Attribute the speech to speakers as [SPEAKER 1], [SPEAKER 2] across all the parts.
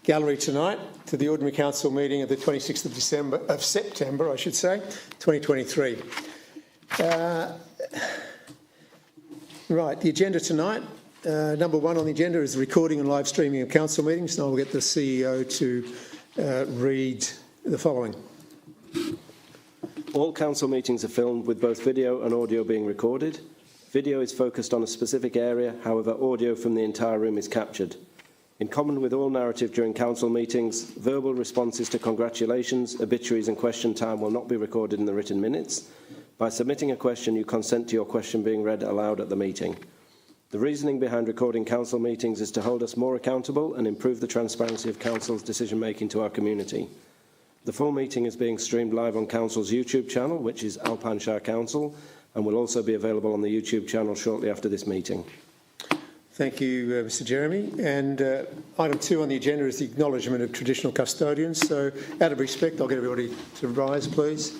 [SPEAKER 1] Gallery tonight to the Ordinary Council meeting of the 26th of September, 2023. Right, the agenda tonight. Number one on the agenda is the recording and live streaming of council meetings, and I'll get the CEO to read the following.
[SPEAKER 2] All council meetings are filmed with both video and audio being recorded. Video is focused on a specific area, however, audio from the entire room is captured. In common with all narrative during council meetings, verbal responses to congratulations, obituaries and question time will not be recorded in the written minutes. By submitting a question, you consent to your question being read aloud at the meeting. The reasoning behind recording council meetings is to hold us more accountable and improve the transparency of council's decision-making to our community. The full meeting is being streamed live on council's YouTube channel, which is Alpine Shire Council, and will also be available on the YouTube channel shortly after this meeting.
[SPEAKER 1] Thank you, Mr Jeremy. And item 2 on the agenda is the acknowledgement of traditional custodians. So, out of respect, I'll get everybody to rise, please.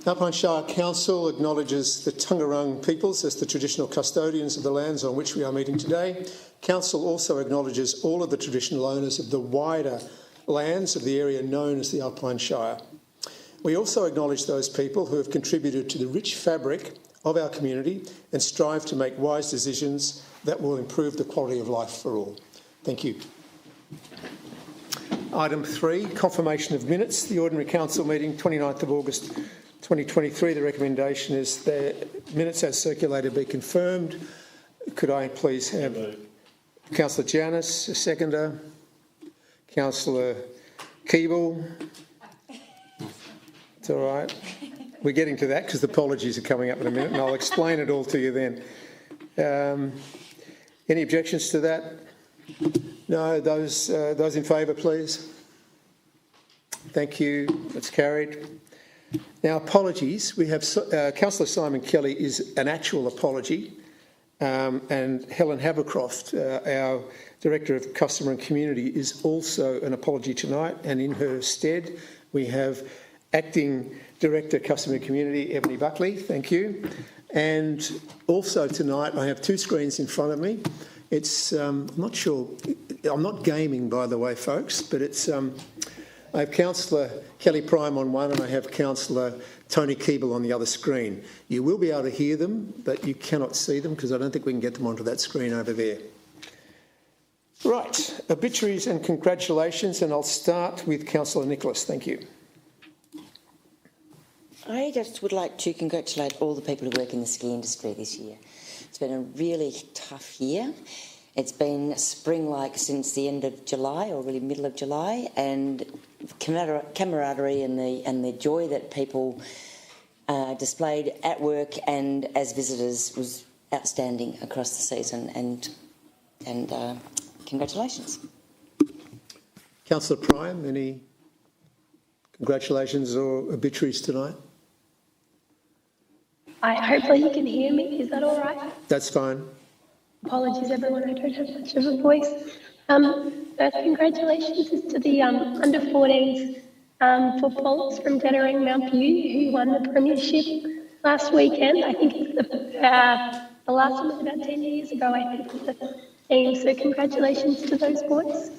[SPEAKER 1] Alpine Shire Council acknowledges the Taungurung peoples as the traditional custodians of the lands on which we are meeting today. Council also acknowledges all of the traditional owners of the wider lands of the area known as the Alpine Shire. We also acknowledge those people who have contributed to the rich fabric of our community and strive to make wise decisions that will improve the quality of life for all. Thank you. Item 3, confirmation of minutes. The Ordinary Council meeting, 29th of August 2023. The recommendation is the minutes as circulated be confirmed. Could I please have Councillor Giannis, a seconder, Councillor Keeble. It's all right. We're getting to that because the apologies are coming up in a minute, and I'll explain it all to you then. Any objections to that? No. Those in favour, please. Thank you. That's carried. Now, apologies. We have Councillor Simon Kelly is an actual apology, and Helen Havercroft, our Director of Customer and Community, is also an apology tonight. And in her stead, we have Acting Director, Customer and Community, Ebony Buckley. Thank you. And also tonight, I have 2 screens in front of me. It's, I'm not sure, I'm not gaming, by the way, folks, but it's, I have Councillor Kelly Prime on one and I have Councillor Tony Keeble on the other screen. You will be able to hear them, but you cannot see them because I don't think we can get them onto that screen over there. Right, obituaries and congratulations, and I'll start with Councillor Nicholas. Thank you.
[SPEAKER 3] I just would like to congratulate all the people who work in the ski industry this year. It's been a really tough year. It's been spring-like since the end of July, or really middle of July, and camaraderie and the joy that people displayed at work and as visitors was outstanding across the season. And congratulations.
[SPEAKER 1] Councillor Prime, any congratulations or obituaries tonight?
[SPEAKER 4] Hopefully you can hear me. Is that all right?
[SPEAKER 1] That's fine.
[SPEAKER 4] Apologies, everyone. I don't have much of a voice. First, congratulations to the under-14s footballers from Dettering Mount View who won the premiership last weekend. I think it's the last one was about 10 years ago, I think, with the team. So congratulations to those boys.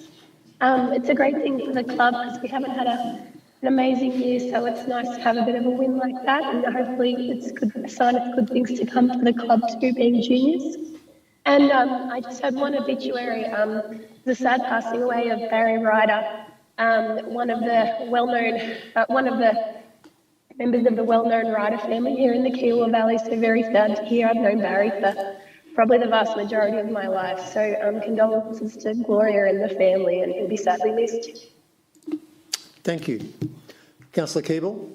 [SPEAKER 4] It's a great thing for the club because we haven't had an amazing year, so it's nice to have a bit of a win like that, and hopefully it's a sign of good things to come for the club too, being juniors. And I just had one obituary, the sad passing away of Barry Ryder, one of the members of the well-known Ryder family here in the Kiewa Valley, so very sad to hear. I've known Barry for probably the vast majority of my life, so condolences to Gloria and the family, and he'll be sadly missed.
[SPEAKER 1] Thank you. Councillor Keeble?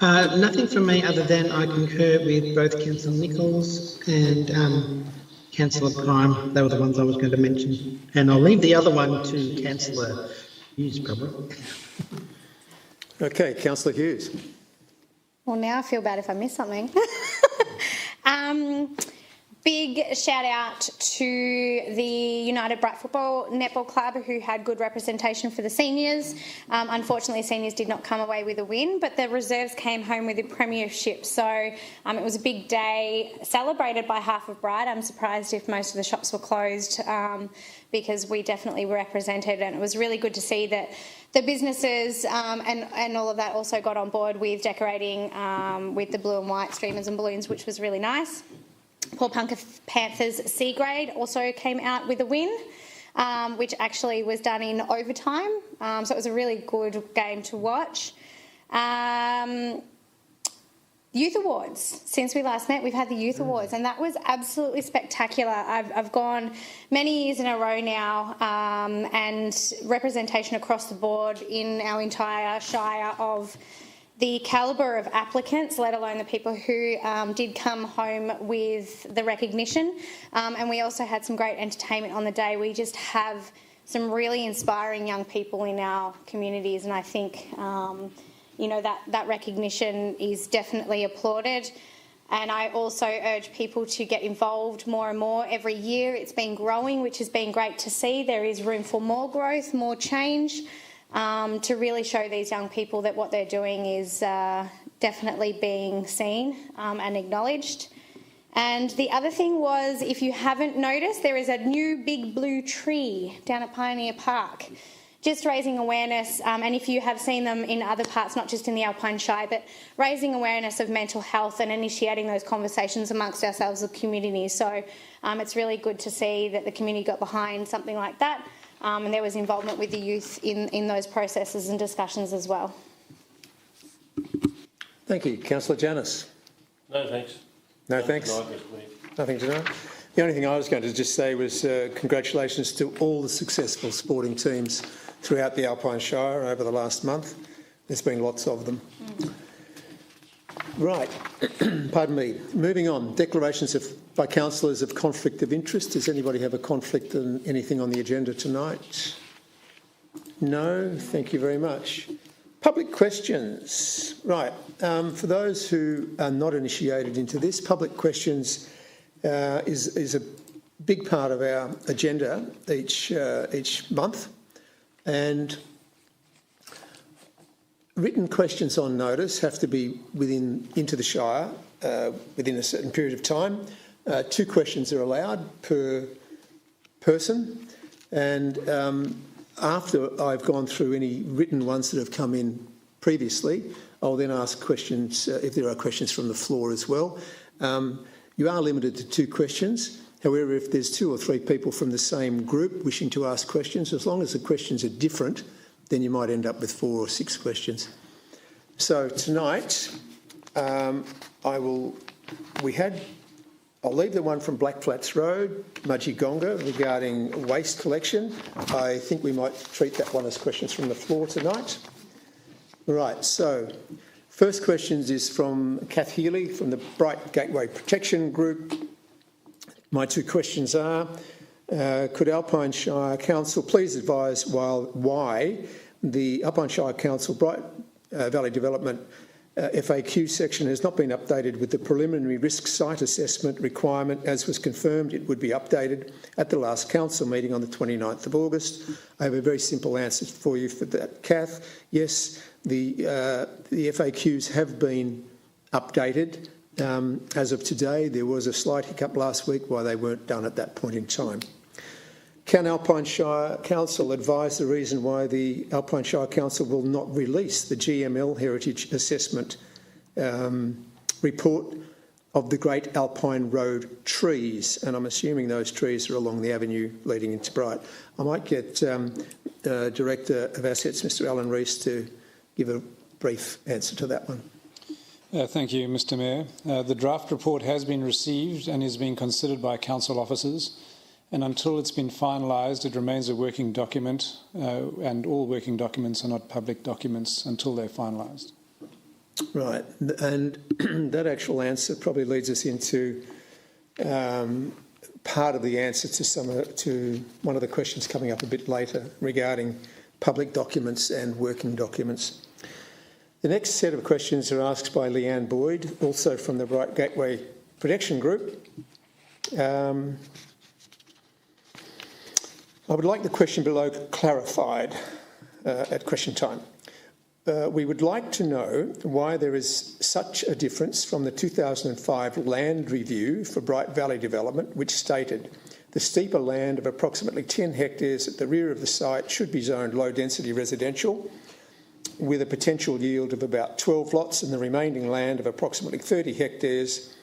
[SPEAKER 5] Nothing from me other than I concur with both Councillor Nichols and Councillor Prime. They were the ones I was going to mention. And I'll leave the other one to Councillor Hughes, probably.
[SPEAKER 1] Okay, Councillor Hughes.
[SPEAKER 6] Well, now I feel bad if I miss something. Big shout out to the United Bright Football Netball Club, who had good representation for the seniors. Unfortunately, seniors did not come away with a win, but the reserves came home with a premiership. So it was a big day, celebrated by half of Bright. I'm surprised if most of the shops were closed, because we definitely were represented, and it was really good to see that the businesses and all of that also got on board with decorating with the blue and white streamers and balloons, which was really nice. Paul Panthers C grade also came out with a win, which actually was done in overtime. So it was a really good game to watch. Youth Awards. Since we last met, we've had the Youth Awards, and that was absolutely spectacular. I've gone many years in a row now, and representation across the board in our entire shire of the calibre of applicants, let alone the people who did come home with the recognition. And we also had some great entertainment on the day. We just have some really inspiring young people in our communities, and I think that recognition is definitely applauded. And I also urge people to get involved more and more. Every year it's been growing, which has been great to see. There is room for more growth, more change, to really show these young people that what they're doing is definitely being seen and acknowledged. And the other thing was, if you haven't noticed, there is a new big blue tree down at Pioneer Park, just raising awareness, and if you have seen them in other parts, not just in the Alpine Shire, but raising awareness of mental health and initiating those conversations amongst ourselves as a community. So it's really good to see that the community got behind something like that. And there was involvement with the youth in those processes and discussions as well.
[SPEAKER 1] Thank you. Councillor Janus.
[SPEAKER 7] No, thanks.
[SPEAKER 1] No, thanks. Nothing tonight. The only thing I was going to just say was congratulations to all the successful sporting teams throughout the Alpine Shire over the last month. There's been lots of them. Right. Pardon me. Moving on. Declarations by councillors of conflict of interest. Does anybody have a conflict in anything on the agenda tonight? No? Thank you very much. Public questions. Right. For those who are not initiated into this, public questions is a big part of our agenda each month, and written questions on notice have to be into the Shire within a certain period of time. 2 questions are allowed per person, and after I've gone through any written ones that have come in previously, I'll then ask questions if there are questions from the floor as well. You are limited to 2 questions. However, if there's 2 or 3 people from the same group wishing to ask questions, as long as the questions are different, then you might end up with 4 or 6 questions. So tonight, I'll leave the one from Blackflats Road, Mudgeegonga, regarding waste collection. I think we might treat that one as questions from the floor tonight. Right, so first question is from Kath Healy from the Bright Gateway Protection Group. My 2 questions are, could Alpine Shire Council please advise why the Alpine Shire Council Bright Valley Development FAQ section has not been updated with the preliminary risk site assessment requirement as was confirmed it would be updated at the last council meeting on the 29th of August. I have a very simple answer for you for that, Kath. Yes, the FAQs have been updated. As of today, there was a slight hiccup last week why they weren't done at that point in time. Can Alpine Shire Council advise the reason why the Alpine Shire Council will not release the GML Heritage Assessment report of the Great Alpine Road trees? And I'm assuming those trees are along the avenue leading into Bright. I might get Director of Assets, Mr Alan Rees, to give a brief answer to that one.
[SPEAKER 8] Thank you, Mr Mayor. The draft report has been received and is being considered by council officers, and until it's been finalised, it remains a working document, and all working documents are not public documents until they're finalised.
[SPEAKER 1] Right, and that actual answer probably leads us into part of the answer to one of the questions coming up a bit later regarding public documents and working documents. The next set of questions are asked by Leanne Boyd, also from the Bright Gateway Protection Group. I would like the question below clarified at question time. We would like to know why there is such a difference from the 2005 land review for Bright Valley development, which stated the steeper land of approximately 10 hectares at the rear of the site should be zoned low-density residential with a potential yield of about 12 lots, and the remaining land of approximately 30 hectares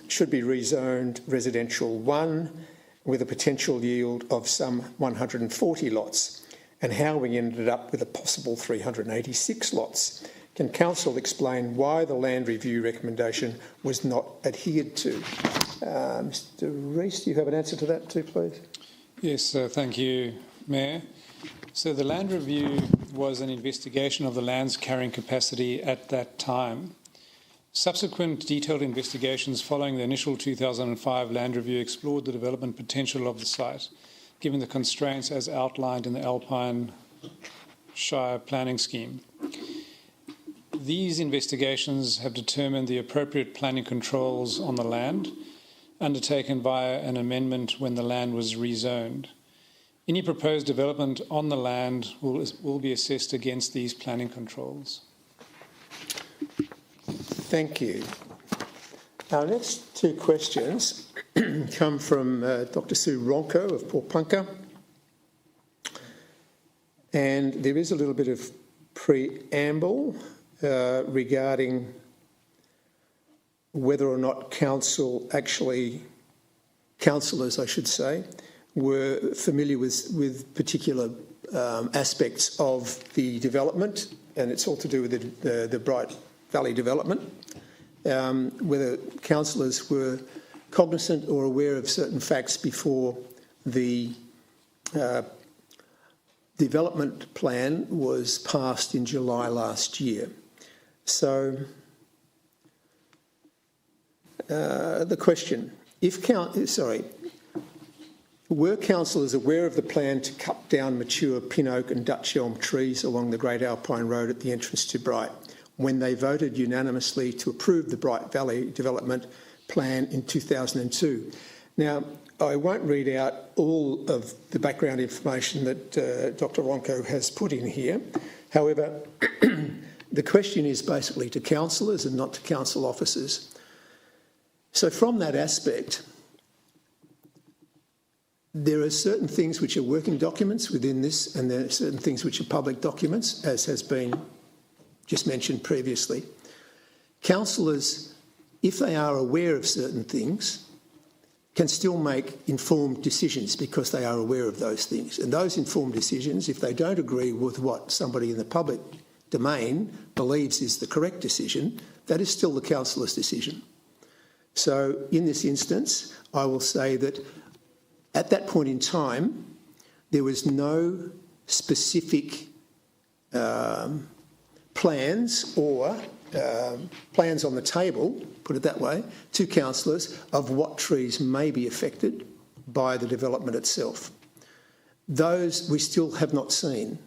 [SPEAKER 1] should be rezoned residential 1 with a potential yield of some 140 lots, and how we ended up with a possible 386 lots. Can Council explain why the land review recommendation was not adhered to? Mr Rees, do you have an answer to that too, please?
[SPEAKER 8] Yes, thank you, Mayor. So the land review was an investigation of the land's carrying capacity at that time. Subsequent detailed investigations following the initial 2005 land review explored the development potential of the site, given the constraints as outlined in the Alpine Shire planning scheme. These investigations have determined the appropriate planning controls on the land, undertaken via an amendment when the land was rezoned. Any proposed development on the land will be assessed against these planning controls.
[SPEAKER 1] Thank you. Our next two questions come from Dr. Sue Ronco of Porpunka. And there is a little bit of preamble regarding whether or not councillors, I should say, were familiar with particular aspects of the development, and it's all to do with the Bright Valley development, whether councillors were cognizant or aware of certain facts before the development plan was passed in July last year. So the question, were councillors aware of the plan to cut down mature pin oak and Dutch elm trees along the Great Alpine Road at the entrance to Bright when they voted unanimously to approve the Bright Valley development plan in 2002? Now, I won't read out all of the background information that Dr. Ronco has put in here. However, the question is basically to councillors and not to council officers. So from that aspect, there are certain things which are working documents within this, and there are certain things which are public documents, as has been just mentioned previously. Councillors, if they are aware of certain things, can still make informed decisions because they are aware of those things. And those informed decisions, if they don't agree with what somebody in the public domain believes is the correct decision, that is still the councillor's decision. So in this instance, I will say that at that point in time, there was no specific plans or plans on the table, put it that way, to councillors of what trees may be affected by the development itself. Those we still have not seen.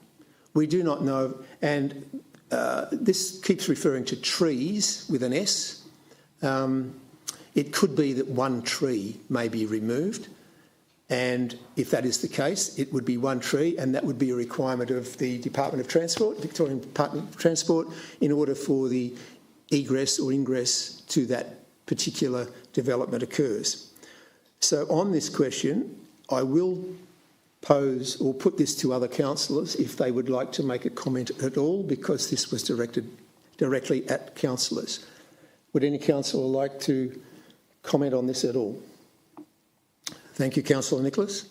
[SPEAKER 1] We do not know, and this keeps referring to trees with an S. It could be that one tree may be removed, and if that is the case, it would be one tree, and that would be a requirement of the Department of Transport, Victorian Department of Transport, in order for the egress or ingress to that particular development occurs. So on this question, I will pose or put this to other councillors if they would like to make a comment at all, because this was directed directly at councillors. Would any councillor like to comment on this at all? Thank you, Councillor Nicholas.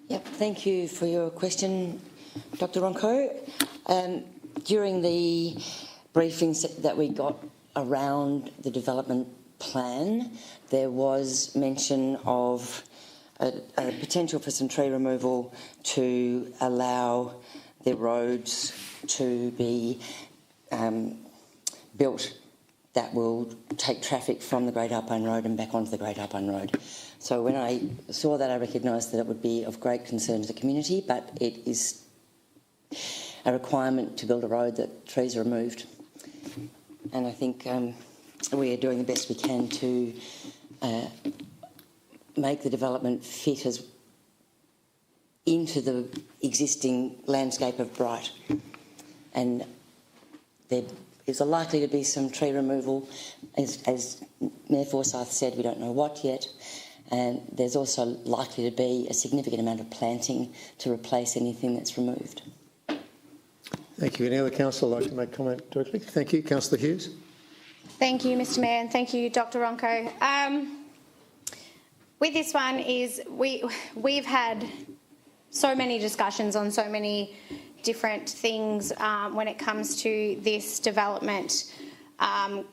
[SPEAKER 3] Yep, thank you for your question, Dr. Ronco. During the briefings that we got around the development plan, there was mention of a potential for some tree removal to allow the roads to be built that will take traffic from the Great Alpine Road and back onto the Great Alpine Road. So when I saw that, I recognised that it would be of great concern to the community, but it is a requirement to build a road that trees are removed. And I think we are doing the best we can to make the development fit as into the existing landscape of Bright. And there is likely to be some tree removal. As Mayor Forsyth said, we don't know what yet. And there's also likely to be a significant amount of planting to replace anything that's removed.
[SPEAKER 1] Thank you. Any other councillor like to make comment directly? Thank you. Councillor Hughes.
[SPEAKER 6] Thank you, Mr Mayor, and thank you, Dr Ronco. With this one is we've had so many discussions on so many different things when it comes to this development.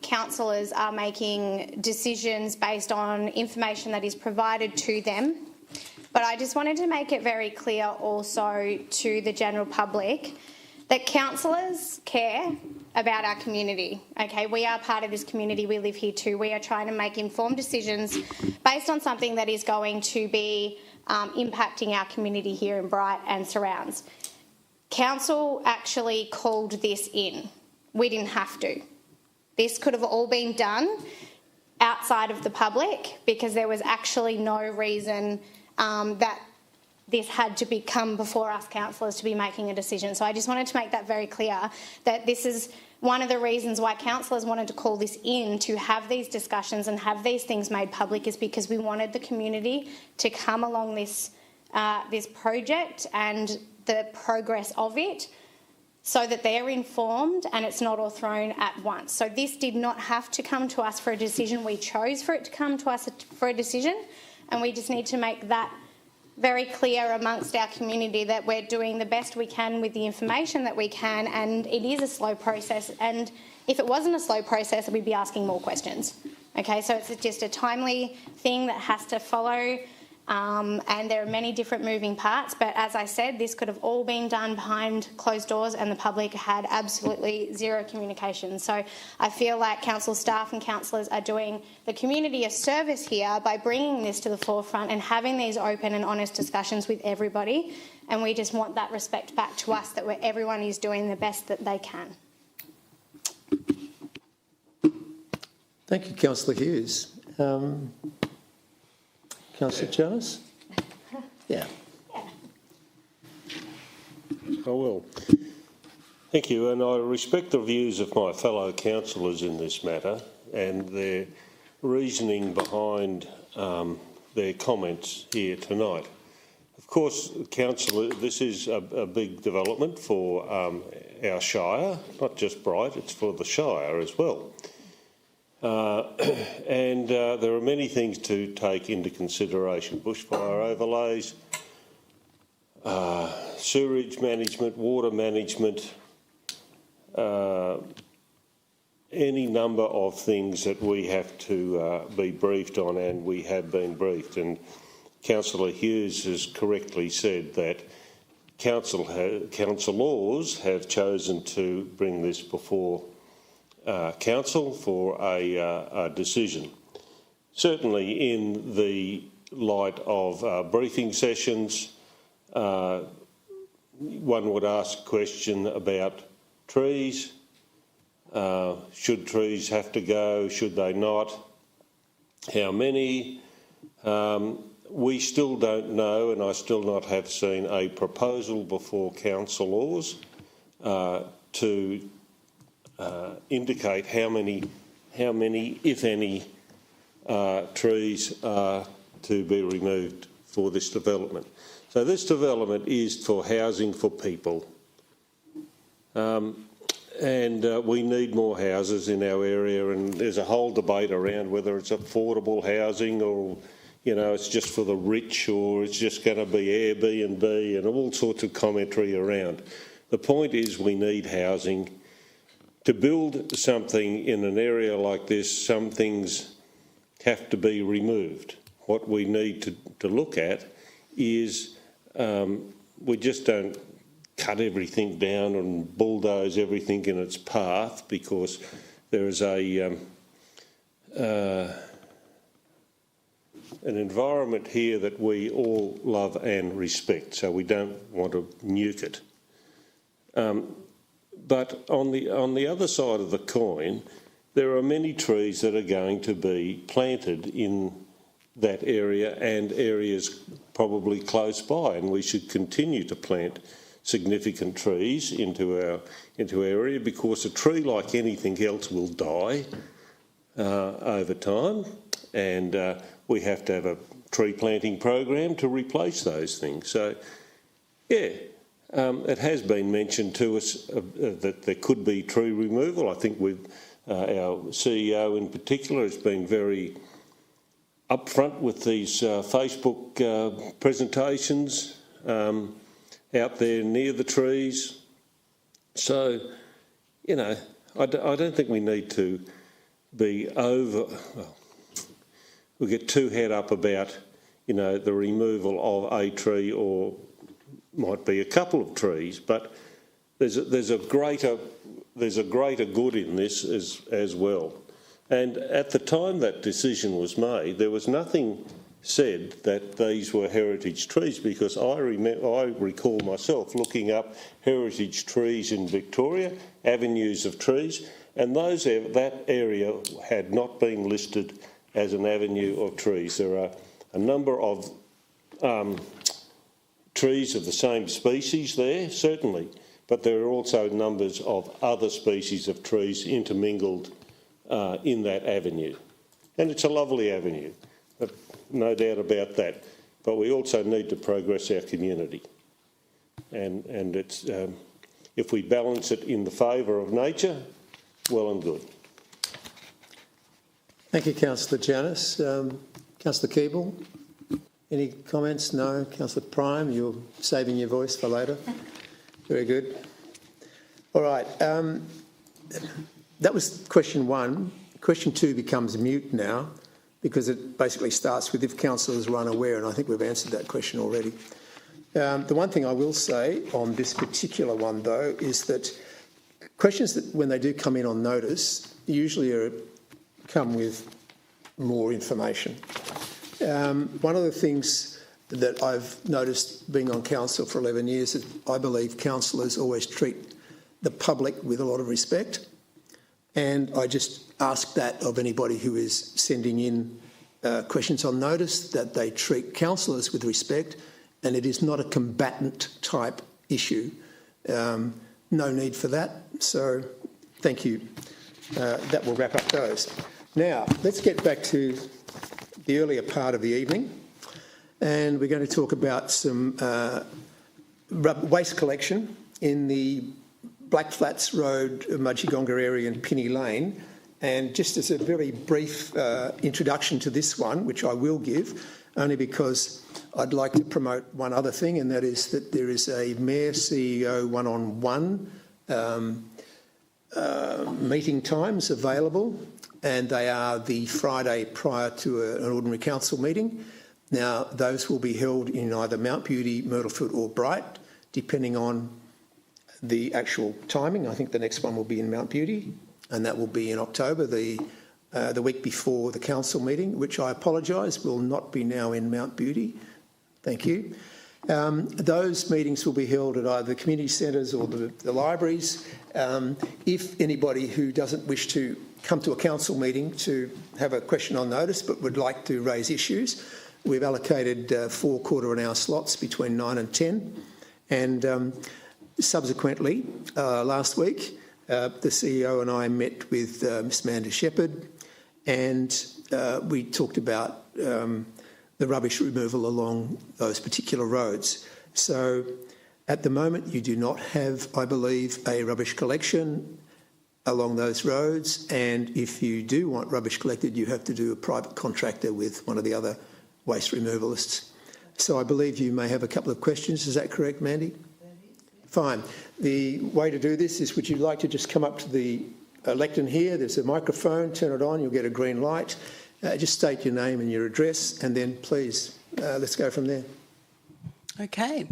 [SPEAKER 6] Councillors are making decisions based on information that is provided to them. But I just wanted to make it very clear also to the general public that councillors care about our community. Okay, we are part of this community, we live here too. We are trying to make informed decisions based on something that is going to be impacting our community here in Bright and surrounds. Council actually called this in. We didn't have to. This could have all been done outside of the public because there was actually no reason that this had to come before us councillors to be making a decision. So I just wanted to make that very clear, that this is one of the reasons why councillors wanted to call this in, to have these discussions and have these things made public, is because we wanted the community to come along this project and the progress of it, so that they're informed and it's not all thrown at once. So this did not have to come to us for a decision. We chose for it to come to us for a decision, and we just need to make that very clear amongst our community that we're doing the best we can with the information that we can, and it is a slow process. And if it wasn't a slow process, we'd be asking more questions. Okay, so it's just a timely thing that has to follow. And there are many different moving parts, but as I said, this could have all been done behind closed doors and the public had absolutely zero communication. So I feel like council staff and councillors are doing the community a service here by bringing this to the forefront and having these open and honest discussions with everybody, and we just want that respect back to us, that everyone is doing the best that they can.
[SPEAKER 1] Thank you, Councillor Hughes. Councillor Jones? Yeah.
[SPEAKER 7] I will. Thank you, and I respect the views of my fellow councillors in this matter and their reasoning behind their comments here tonight. Of course, councillor, this is a big development for our Shire, not just Bright, it's for the Shire as well. And there are many things to take into consideration: bushfire overlays, sewerage management, water management, any number of things that we have to be briefed on, and we have been briefed. And Councillor Hughes has correctly said that councillors have chosen to bring this before council for a decision. Certainly in the light of briefing sessions, one would ask a question about trees. Should trees have to go? Should they not? How many? We still don't know, and I still not have seen a proposal before councillors to indicate how many, if any, trees are to be removed for this development. So this development is for housing for people, and we need more houses in our area, and there's a whole debate around whether it's affordable housing or, you know, it's just for the rich, or it's just going to be Airbnb, and all sorts of commentary around. The point is, we need housing. To build something in an area like this, some things have to be removed. What we need to look at is we just don't cut everything down and bulldoze everything in its path, because there is an environment here that we all love and respect, so we don't want to nuke it. But on the other side of the coin, there are many trees that are going to be planted in that area and areas probably close by, and we should continue to plant significant trees into our area, because a tree, like anything else, will die over time, and we have to have a tree planting program to replace those things. So, yeah, it has been mentioned to us that there could be tree removal. I think our CEO in particular has been very upfront with these Facebook presentations out there near the trees. So, you know, I don't think we need to be we get too head up about, you know, the removal of a tree, or might be a couple of trees, but there's a greater good in this as well. And at the time that decision was made, there was nothing said that these were heritage trees, because I recall myself looking up heritage trees in Victoria, avenues of trees, and that area had not been listed as an avenue of trees. There are a number of trees of the same species there, certainly, but there are also numbers of other species of trees intermingled in that avenue. And it's a lovely avenue, no doubt about that. But we also need to progress our community. And it's, if we balance it in the favour of nature, well and good.
[SPEAKER 1] Thank you, Councillor Janus. Councillor Keeble, any comments? No. Councillor Prime, you're saving your voice for later. Very good. All right. That was question one. Question two becomes mute now, because it basically starts with if councillors were unaware, and I think we've answered that question already. The one thing I will say on this particular one, though, is that questions that, when they do come in on notice, usually come with more information. One of the things that I've noticed being on council for 11 years is I believe councillors always treat the public with a lot of respect, and I just ask that of anybody who is sending in questions on notice, that they treat councillors with respect, and it is not a combatant type issue. No need for that, so thank you. That will wrap up those. Now, let's get back to the earlier part of the evening, and we're going to talk about some waste collection in the Blackflats Road, Mudgegonga area and Pinny Lane. And just as a very brief introduction to this one, which I will give, only because I'd like to promote one other thing, and that is that there is a Mayor-CEO one-on-one meeting times available, and they are the Friday prior to an ordinary council meeting. Now, those will be held in either Mount Beauty, Myrtleford or Bright, depending on the actual timing. I think the next one will be in Mount Beauty, and that will be in October, the week before the council meeting, which I apologise will not be now in Mount Beauty. Thank you. Those meetings will be held at either the community centres or the libraries. If anybody who doesn't wish to come to a council meeting to have a question on notice but would like to raise issues, we've allocated 4 quarter-an-hour slots between 9 and 10. And subsequently, last week, the CEO and I met with Ms Amanda Shepherd, and we talked about the rubbish removal along those particular roads. So at the moment you do not have, I believe, a rubbish collection along those roads, and if you do want rubbish collected, you have to do a private contractor with one of the other waste removalists. So I believe you may have a couple of questions. Is that correct, Mandy? Fine. The way to do this is, would you like to just come up to the lectern here? There's a microphone, turn it on, you'll get a green light. Just state your name and your address, and then please, let's go from there.
[SPEAKER 9] Okay.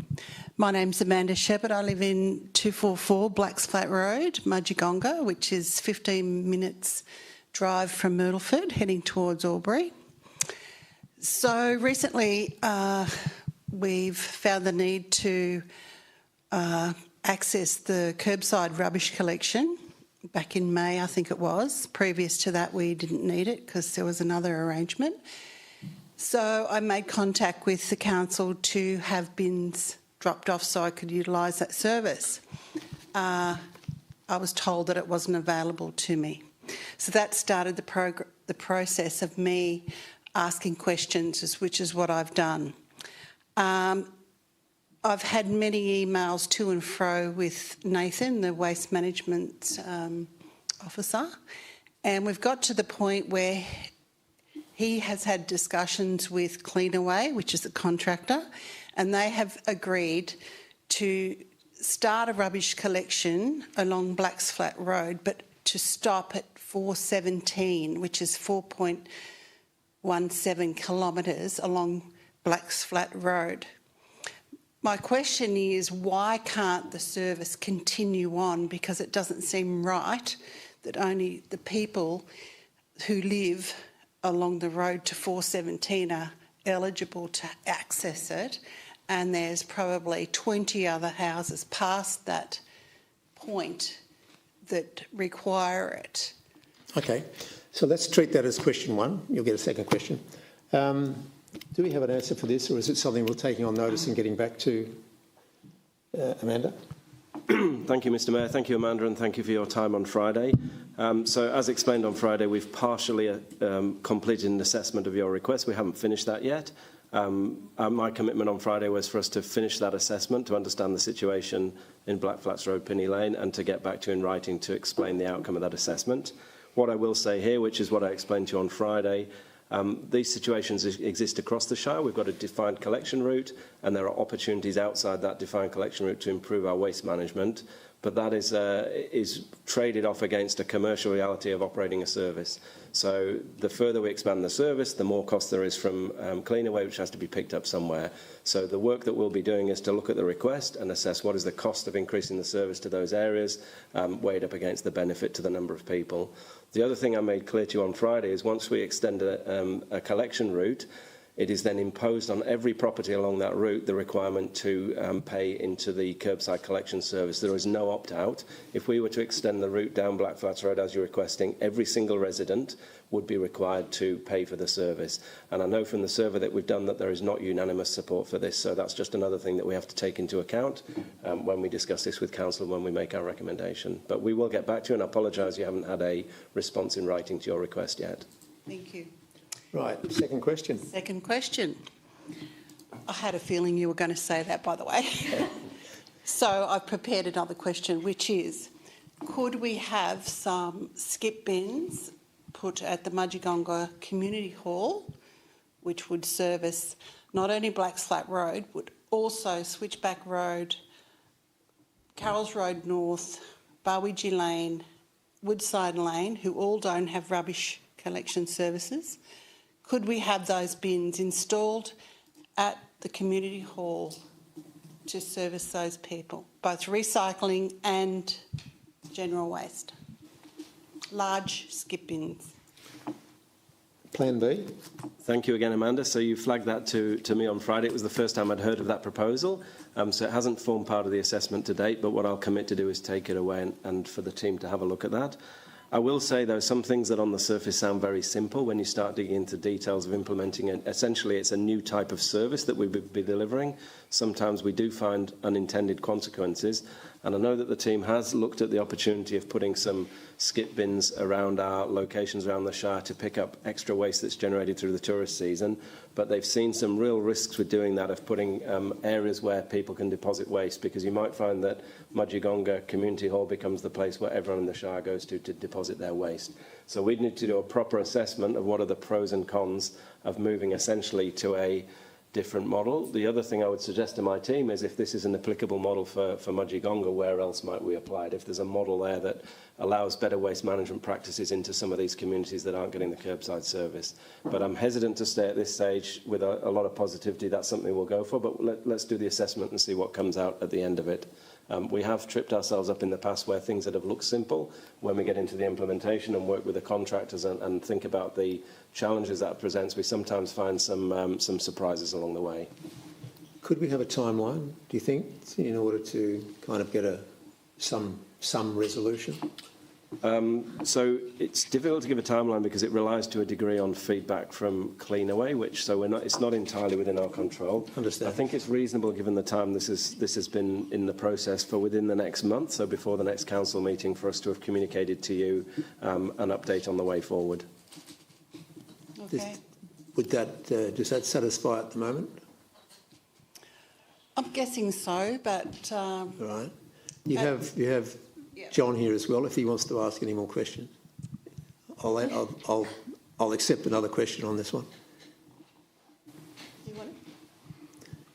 [SPEAKER 9] My name's Amanda Shepherd. I live in 244 Blacksflat Road, Mudgegonga, which is 15 minutes drive from Myrtleford, heading towards Albury. So recently we've found the need to access the curbside rubbish collection. Back in May, I think it was. Previous to that, we didn't need it because there was another arrangement. So I made contact with the council to have bins dropped off so I could utilise that service. I was told that it wasn't available to me. So that started the process of me asking questions, which is what I've done. I've had many emails to and fro with Nathan, the waste management officer, and we've got to the point where he has had discussions with Cleanaway, which is the contractor, and they have agreed to start a rubbish collection along Blacks Flat Road, but to stop at 417, which is 4.17 kilometres along Blacks Flat Road. My question is, why can't the service continue on? Because it doesn't seem right that only the people who live along the road to 417 are eligible to access it, and there's probably 20 other houses past that point that require it.
[SPEAKER 1] Okay, so let's treat that as question one. You'll get a second question. Do we have an answer for this, or is it something we're taking on notice and getting back to Amanda?
[SPEAKER 2] Thank you, Mr Mayor. Thank you, Amanda, and thank you for your time on Friday. So, as explained on Friday, we've partially completed an assessment of your request. We haven't finished that yet. My commitment on Friday was for us to finish that assessment, to understand the situation in Black Flats Road, Pinney Lane, and to get back to you in writing to explain the outcome of that assessment. What I will say here, which is what I explained to you on Friday, these situations exist across the Shire. We've got a defined collection route, and there are opportunities outside that defined collection route to improve our waste management, but that is traded off against a commercial reality of operating a service. So the further we expand the service, the more cost there is from Cleanaway, which has to be picked up somewhere. So the work that we'll be doing is to look at the request and assess what is the cost of increasing the service to those areas, weighed up against the benefit to the number of people. The other thing I made clear to you on Friday is once we extend a collection route, it is then imposed on every property along that route the requirement to pay into the curbside collection service. There is no opt-out. If we were to extend the route down Black Flats Road as you're requesting, every single resident would be required to pay for the service. And I know from the survey that we've done that there is not unanimous support for this, so that's just another thing that we have to take into account when we discuss this with Council, when we make our recommendation. But we will get back to you, and I apologise you haven't had a response in writing to your request yet.
[SPEAKER 9] Thank you.
[SPEAKER 1] Right, second question.
[SPEAKER 9] Second question. I had a feeling you were going to say that, by the way. So I've prepared another question, which is, could we have some skip bins put at the Mudgegonga Community Hall, which would service not only Blacks Flat Road, but also Switchback Road, Carrolls Road North, Barwidgee Lane, Woodside Lane, who all don't have rubbish collection services? Could we have those bins installed at the community hall to service those people, both recycling and general waste? Large skip bins.
[SPEAKER 1] Plan B?
[SPEAKER 2] Thank you again, Amanda. So you flagged that to me on Friday. It was the first time I'd heard of that proposal. So it hasn't formed part of the assessment to date, but what I'll commit to do is take it away and for the team to have a look at that. I will say, though, some things that on the surface sound very simple when you start digging into details of implementing it. Essentially, it's a new type of service that we would be delivering. Sometimes we do find unintended consequences. And I know that the team has looked at the opportunity of putting some skip bins around our locations around the Shire to pick up extra waste that's generated through the tourist season. But they've seen some real risks with doing that, of putting areas where people can deposit waste, because you might find that Mudgegonga Community Hall becomes the place where everyone in the Shire goes to deposit their waste. So we'd need to do a proper assessment of what are the pros and cons of moving essentially to a different model. The other thing I would suggest to my team is, if this is an applicable model for Mudgegonga, where else might we apply it? If there's a model there that allows better waste management practices into some of these communities that aren't getting the curbside service. But I'm hesitant to stay at this stage with a lot of positivity. That's something we'll go for, but let's do the assessment and see what comes out at the end of it. We have tripped ourselves up in the past where things that have looked simple, when we get into the implementation and work with the contractors and think about the challenges that presents, we sometimes find some surprises along the way.
[SPEAKER 1] Could we have a timeline, do you think, in order to kind of get some resolution?
[SPEAKER 2] So it's difficult to give a timeline because it relies to a degree on feedback from Cleanaway, it's not entirely within our control.
[SPEAKER 1] Understand.
[SPEAKER 2] I think it's reasonable given the time this has been in the process for within the next month, so before the next council meeting, for us to have communicated to you an update on the way forward.
[SPEAKER 9] Okay.
[SPEAKER 1] Does that satisfy at the moment?
[SPEAKER 9] I'm guessing so, but
[SPEAKER 1] All right. You have John here as well, if he wants to ask any more questions. I'll accept another question on this one.
[SPEAKER 9] you want it?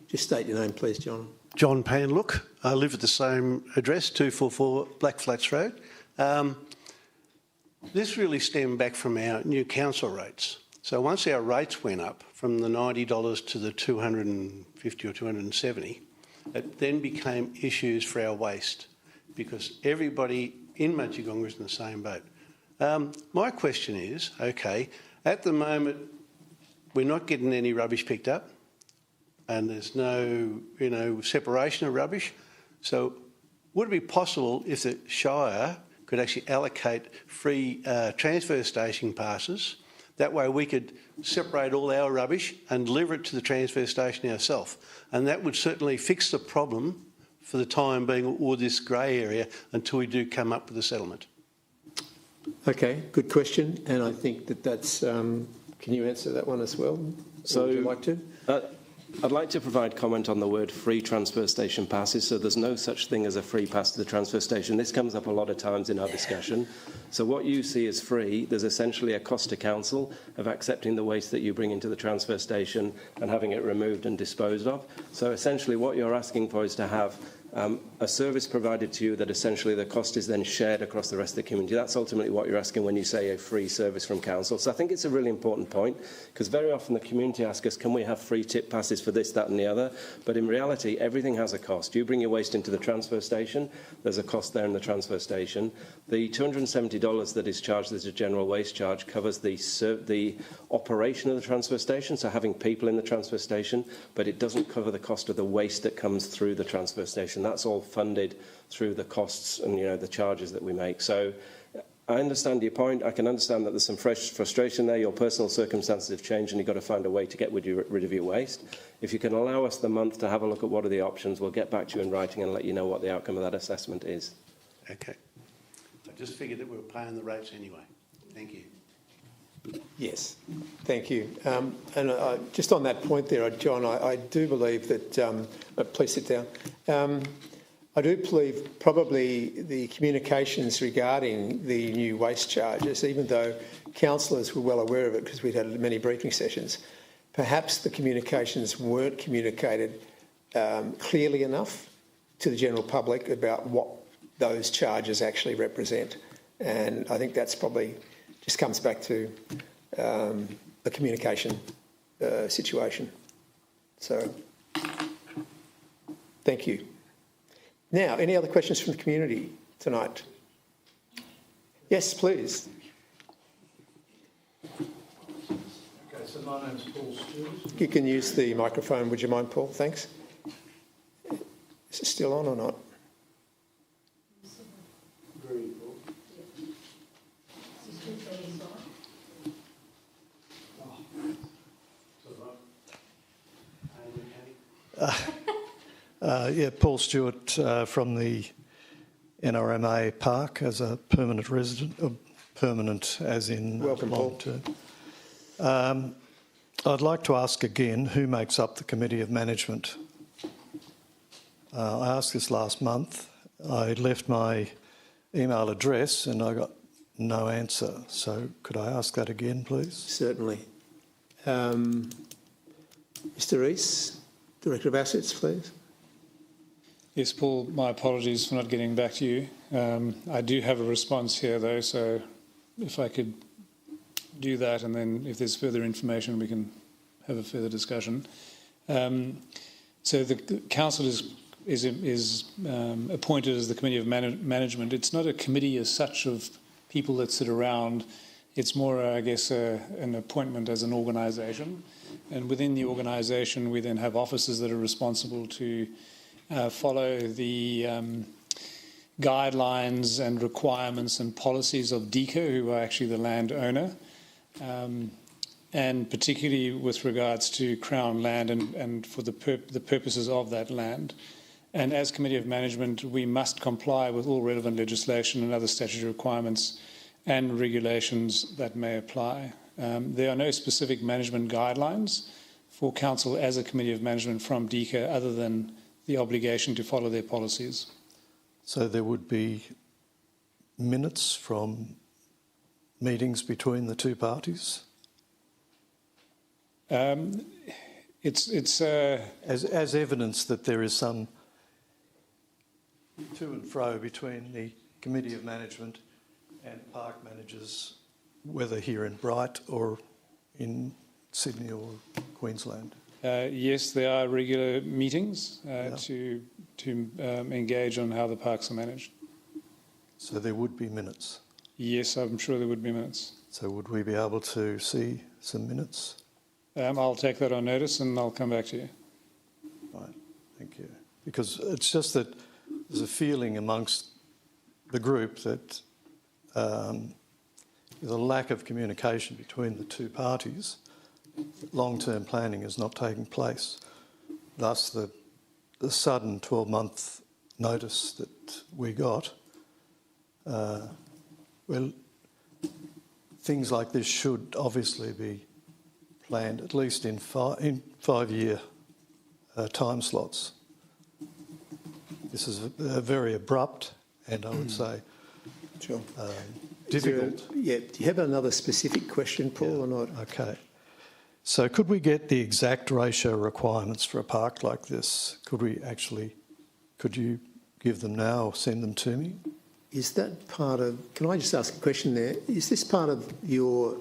[SPEAKER 1] Just state your name, please, John.
[SPEAKER 10] John Panlook. I live at the same address, 244 Blackflats Road. This really stemmed back from our new council rates. So once our rates went up from the $90 to the $250 or $270, it then became issues for our waste because everybody in Mudgegonga is in the same boat. My question is, okay, at the moment we're not getting any rubbish picked up and there's no, separation of rubbish. So would it be possible if the Shire could actually allocate free transfer station passes? That way we could separate all our rubbish and deliver it to the transfer station ourselves. And that would certainly fix the problem for the time being, or this grey area, until we do come up with a settlement.
[SPEAKER 1] Okay, good question. And I think that's... can you answer that one as well?
[SPEAKER 2] So,
[SPEAKER 1] would you like to?
[SPEAKER 2] I'd like to provide comment on the word free transfer station passes. So there's no such thing as a free pass to the transfer station. This comes up a lot of times in our discussion. So what you see as free, there's essentially a cost to council of accepting the waste that you bring into the transfer station and having it removed and disposed of. So essentially what you're asking for is to have a service provided to you that essentially the cost is then shared across the rest of the community. That's ultimately what you're asking when you say a free service from council. So I think it's a really important point because very often the community asks us, can we have free tip passes for this, that and the other? But in reality, everything has a cost. You bring your waste into the transfer station, there's a cost there in the transfer station. The $270 that is charged as a general waste charge covers the operation of the transfer station, so having people in the transfer station, but it doesn't cover the cost of the waste that comes through the transfer station. That's all funded through the costs and the charges that we make. So I understand your point. I can understand that there's some fresh frustration there. Your personal circumstances have changed and you've got to find a way to get rid of your waste. If you can allow us the month to have a look at what are the options, we'll get back to you in writing and let you know what the outcome of that assessment is.
[SPEAKER 10] Okay. I just figured that we were paying the rates anyway. Thank you.
[SPEAKER 1] Yes, thank you. And just on that point there, John, I do believe that... please sit down. I do believe probably the communications regarding the new waste charges, even though councillors were well aware of it because we'd had many briefing sessions, perhaps the communications weren't communicated clearly enough to the general public about what those charges actually represent. And I think that's probably just comes back to the communication situation. So, thank you. Now, any other questions from the community tonight? Yes, please.
[SPEAKER 11] Okay, so my name's Paul Stewart.
[SPEAKER 1] You can use the microphone, would you mind, Paul? Thanks. Is it still on or not?
[SPEAKER 11] Very Paul. Paul Stewart from the NRMA Park as a permanent resident, permanent as in
[SPEAKER 1] Welcome, Paul.
[SPEAKER 11] long-term. I'd like to ask again, who makes up the Committee of Management? I asked this last month. I left my email address and I got no answer. So could I ask that again, please?
[SPEAKER 1] Certainly. Mr. Rees, Director of Assets, please.
[SPEAKER 8] Yes, Paul, my apologies for not getting back to you. I do have a response here, though, so if I could do that, and then if there's further information, we can have a further discussion. So the council is appointed as the Committee of Management. It's not a committee as such of people that sit around. It's more, I guess, an appointment as an organisation. And within the organisation, we then have officers that are responsible to follow the guidelines and requirements and policies of DECA, who are actually the landowner, and particularly with regards to Crown land and for the purposes of that land. And as Committee of Management, we must comply with all relevant legislation and other statutory requirements and regulations that may apply. There are no specific management guidelines for Council as a Committee of Management from DECA other than the obligation to follow their policies.
[SPEAKER 11] So there would be minutes from meetings between the two parties?
[SPEAKER 8] It's
[SPEAKER 11] as evidence that there is some to and fro between the Committee of Management and park managers, whether here in Bright or in Sydney or Queensland.
[SPEAKER 8] Yes, there are regular meetings to engage on how the parks are managed.
[SPEAKER 11] So there would be minutes.
[SPEAKER 8] Yes, I'm sure there would be minutes.
[SPEAKER 11] So would we be able to see some minutes?
[SPEAKER 8] I'll take that on notice and I'll come back to you.
[SPEAKER 11] Right, thank you. Because it's just that there's a feeling amongst the group that there's a lack of communication between the two parties. Long-term planning is not taking place. Thus, the sudden 12-month notice that we got, well, things like this should obviously be planned at least in 5-year time slots. This is very abrupt and I would say
[SPEAKER 1] Sure.
[SPEAKER 11] difficult.
[SPEAKER 1] Do you have another specific question, Paul, or not?
[SPEAKER 11] Okay. So could we get the exact ratio requirements for a park like this? Could you give them now or send them to me?
[SPEAKER 1] Is that part of? Can I just ask a question there? Is this part of your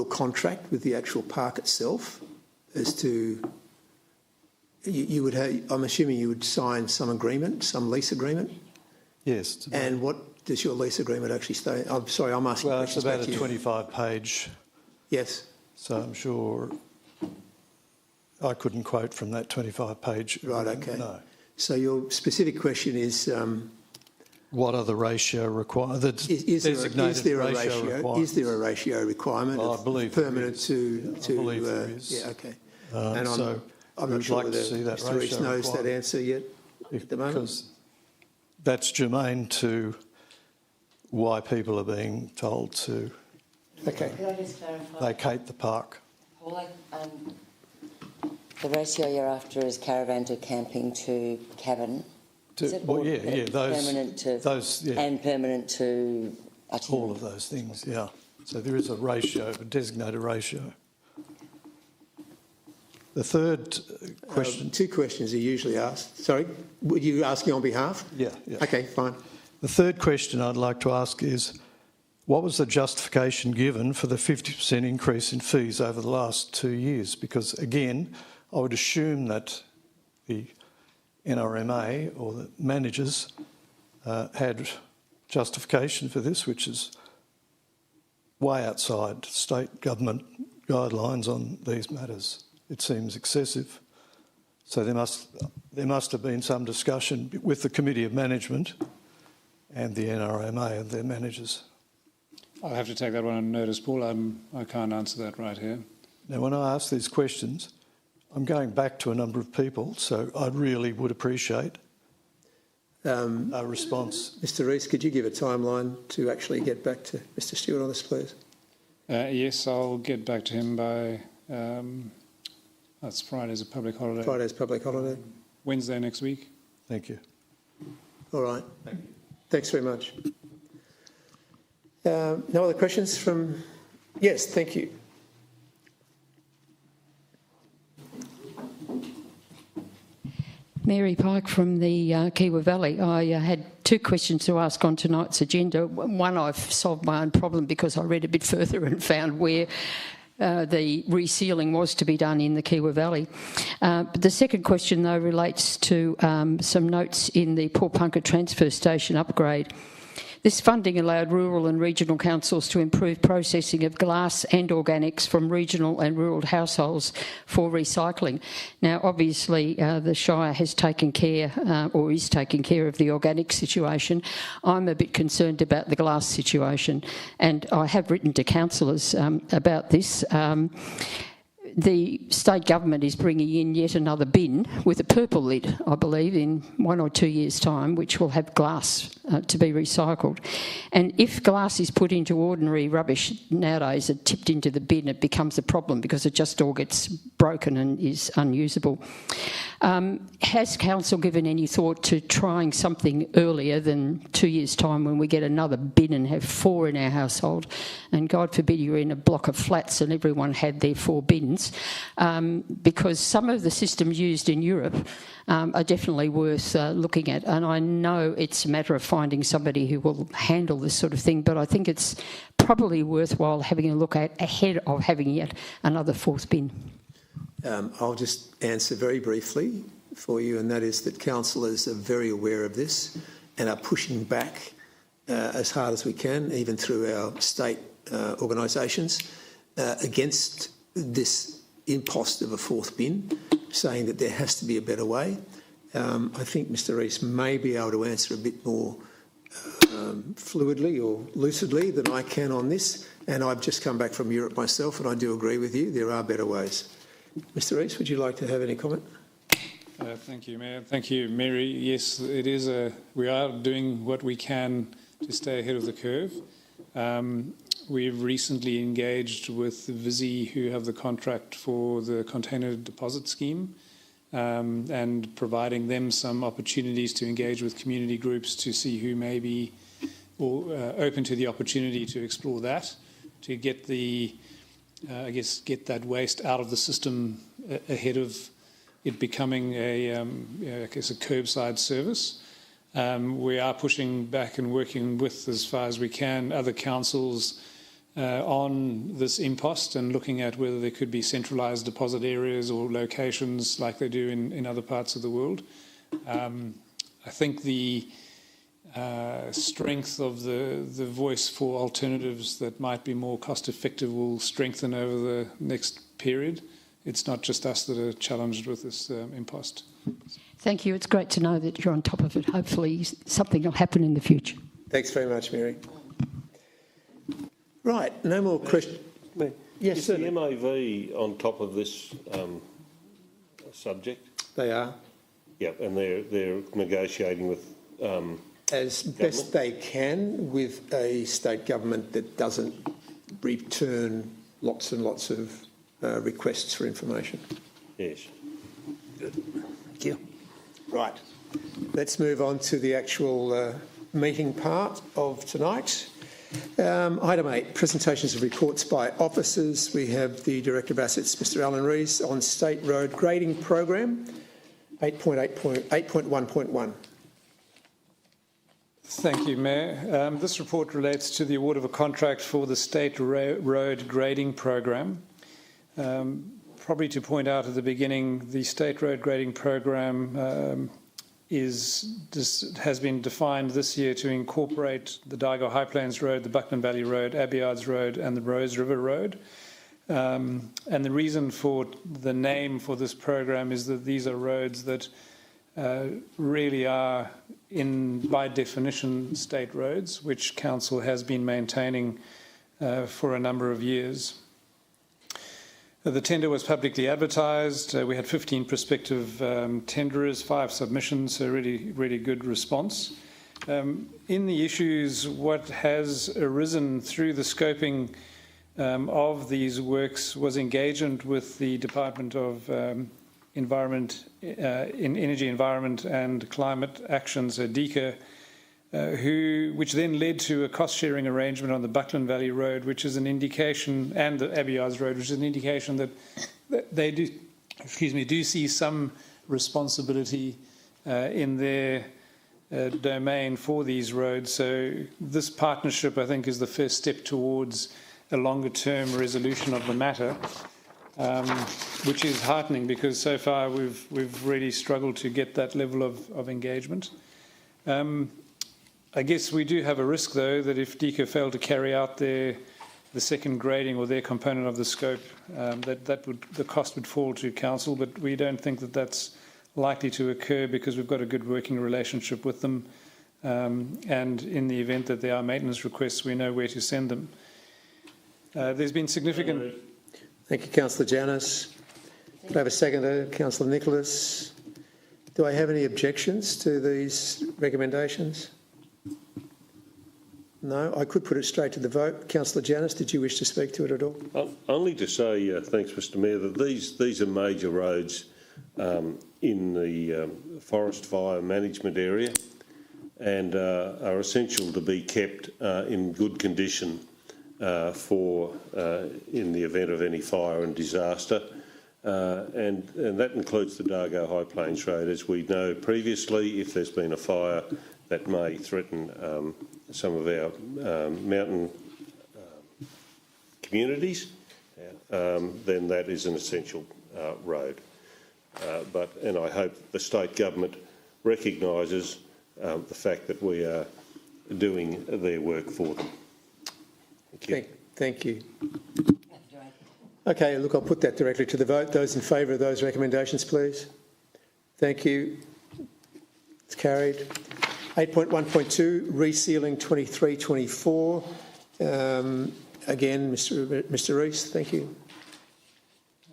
[SPEAKER 1] contract with the actual park itself, as to you would have? I'm assuming you would sign some agreement, some lease agreement.
[SPEAKER 11] Yes.
[SPEAKER 1] And what does your lease agreement actually say? I'm sorry, I'm asking.
[SPEAKER 11] Well, it's about a 25-page.
[SPEAKER 1] Yes.
[SPEAKER 11] So I'm sure I couldn't quote from that 25-page.
[SPEAKER 1] Right. Okay.
[SPEAKER 11] No.
[SPEAKER 1] So your specific question is.
[SPEAKER 11] What are the ratio requirements? Is there a ratio requirement?
[SPEAKER 1] Well, I believe permanent to
[SPEAKER 11] I believe there is.
[SPEAKER 1] Yeah, okay.
[SPEAKER 11] And
[SPEAKER 1] I'm not sure
[SPEAKER 11] like
[SPEAKER 1] whether
[SPEAKER 11] to see that
[SPEAKER 1] Mr. Rees knows that answer yet at the moment.
[SPEAKER 11] Because that's germane to why people are being told to
[SPEAKER 1] Okay.
[SPEAKER 3] Could I just clarify?
[SPEAKER 11] vacate the park.
[SPEAKER 3] Paul, the ratio you're after is caravan to camping to cabin. Is it
[SPEAKER 11] Well,
[SPEAKER 3] all
[SPEAKER 11] yeah,
[SPEAKER 3] permanent to and permanent to
[SPEAKER 11] all of those things, yeah. So there is a ratio, a designated ratio. The third question.
[SPEAKER 1] Two questions are usually asked. Sorry, were you asking on behalf?
[SPEAKER 11] Yeah.
[SPEAKER 1] Okay, fine.
[SPEAKER 11] The third question I'd like to ask is, what was the justification given for the 50% increase in fees over the last 2 years? Because again, I would assume that the NRMA or the managers had justification for this, which is way outside state government guidelines on these matters. It seems excessive. So there must have been some discussion with the Committee of Management and the NRMA and their managers.
[SPEAKER 8] I'll have to take that one on notice, Paul. I can't answer that right here.
[SPEAKER 11] Now, when I ask these questions, I'm going back to a number of people, so I really would appreciate a response.
[SPEAKER 1] Mr. Rees, could you give a timeline to actually get back to Mr. Stewart on this, please?
[SPEAKER 8] Yes, I'll get back to him by. That's Friday's a public holiday.
[SPEAKER 1] Friday's public holiday.
[SPEAKER 8] Wednesday next week.
[SPEAKER 11] Thank you.
[SPEAKER 1] All right. Thank you. Thanks very much. No other questions from? Yes, thank you.
[SPEAKER 12] Mary Pike from the Kiwa Valley. I had two questions to ask on tonight's agenda. One, I've solved my own problem because I read a bit further and found where the resealing was to be done in the Kiwa Valley. But the second question, though, relates to some notes in the Port Punket transfer station upgrade. This funding allowed rural and regional councils to improve processing of glass and organics from regional and rural households for recycling. Now, obviously, the Shire has taken care, or is taking care of the organic situation. I'm a bit concerned about the glass situation, and I have written to councillors about this. The state government is bringing in yet another bin with a purple lid, I believe, in 1 or 2 years' time, which will have glass to be recycled. And if glass is put into ordinary rubbish nowadays and tipped into the bin, it becomes a problem because it just all gets broken and is unusable. Has council given any thought to trying something earlier than 2 years' time when we get another bin and have 4 in our household? And God forbid you're in a block of flats and everyone had their 4 bins. Because some of the systems used in Europe are definitely worth looking at. And I know it's a matter of finding somebody who will handle this sort of thing, but I think it's probably worthwhile having a look at ahead of having yet another 4th bin.
[SPEAKER 1] I'll just answer very briefly for you, and that is that councillors are very aware of this and are pushing back as hard as we can, even through our state organisations, against this impost of a 4th bin, saying that there has to be a better way. I think Mr Rees may be able to answer a bit more fluidly or lucidly than I can on this, and I've just come back from Europe myself, and I do agree with you, there are better ways. Mr Rees, would you like to have any comment?
[SPEAKER 8] Thank you, Mayor. Thank you, Mary. Yes, it is we are doing what we can to stay ahead of the curve. We've recently engaged with Visy, who have the contract for the container deposit scheme, and providing them some opportunities to engage with community groups to see who may be open to the opportunity to explore that, to get the, get that waste out of the system ahead of it becoming a curbside service. We are pushing back and working with, as far as we can, other councils on this impost and looking at whether there could be centralised deposit areas or locations like they do in other parts of the world. I think the strength of the voice for alternatives that might be more cost effective will strengthen over the next period. It's not just us that are challenged with this impost.
[SPEAKER 12] Thank you. It's great to know that you're on top of it. Hopefully something will happen in the future.
[SPEAKER 1] Thanks very much, Mary. Right, no more questions. Yes,
[SPEAKER 7] sir. Is the MAV on top of this subject?
[SPEAKER 1] They are.
[SPEAKER 7] Yep, and they're negotiating with
[SPEAKER 1] as best they can with a state government that doesn't return lots and lots of requests for information.
[SPEAKER 7] Yes.
[SPEAKER 1] Good. Thank you. Right, let's move on to the actual meeting part of tonight. Item 8, presentations of reports by officers. We have the Director of Assets, Mr Alan Rees, on State Road Grading Program, 8.1.1.
[SPEAKER 8] Thank you, Mayor. This report relates to the award of a contract for the State Road Grading Program. Probably to point out at the beginning, the State Road Grading Program has been defined this year to incorporate the Dargo High Plains Road, the Buckland Valley Road, Abiards Road and the Rose River Road. And the reason for the name for this program is that these are roads that really are, by definition, state roads, which Council has been maintaining for a number of years. The tender was publicly advertised. We had 15 prospective tenderers, 5 submissions, so really good response. In the issues, what has arisen through the scoping of these works was engagement with the Department of Energy, Environment and Climate Action, so DECA, which then led to a cost-sharing arrangement on the Buckland Valley Road, which is an indication, and the Abiards Road, which is an indication that they do see some responsibility in their domain for these roads. So this partnership, I think, is the first step towards a longer-term resolution of the matter, which is heartening because so far we've really struggled to get that level of engagement. I guess we do have a risk, though, that if DECO fail to carry out the second grading or their component of the scope, the cost would fall to council. But we don't think that that's likely to occur because we've got a good working relationship with them. And in the event that there are maintenance requests, we know where to send them. There's been significant...
[SPEAKER 1] Thank you, Councillor Janus. Could I have a seconder? Councillor Nicholas. Do I have any objections to these recommendations? No, I could put it straight to the vote. Councillor Janus, did you wish to speak to it at all?
[SPEAKER 7] Only to say, thanks, Mr Mayor, that these are major roads in the forest fire management area and are essential to be kept in good condition for in the event of any fire and disaster. And that includes the Dargo High Plains Road. As we know previously, if there's been a fire that may threaten some of our mountain communities, then that is an essential road. And I hope the state government recognises the fact that we are doing their work for them. Thank you.
[SPEAKER 1] Thank you. Okay, look, I'll put that directly to the vote. Those in favour of those recommendations, please. Thank you. It's carried. 8.1.2, resealing 23-24. Again, Mr Rees, thank you.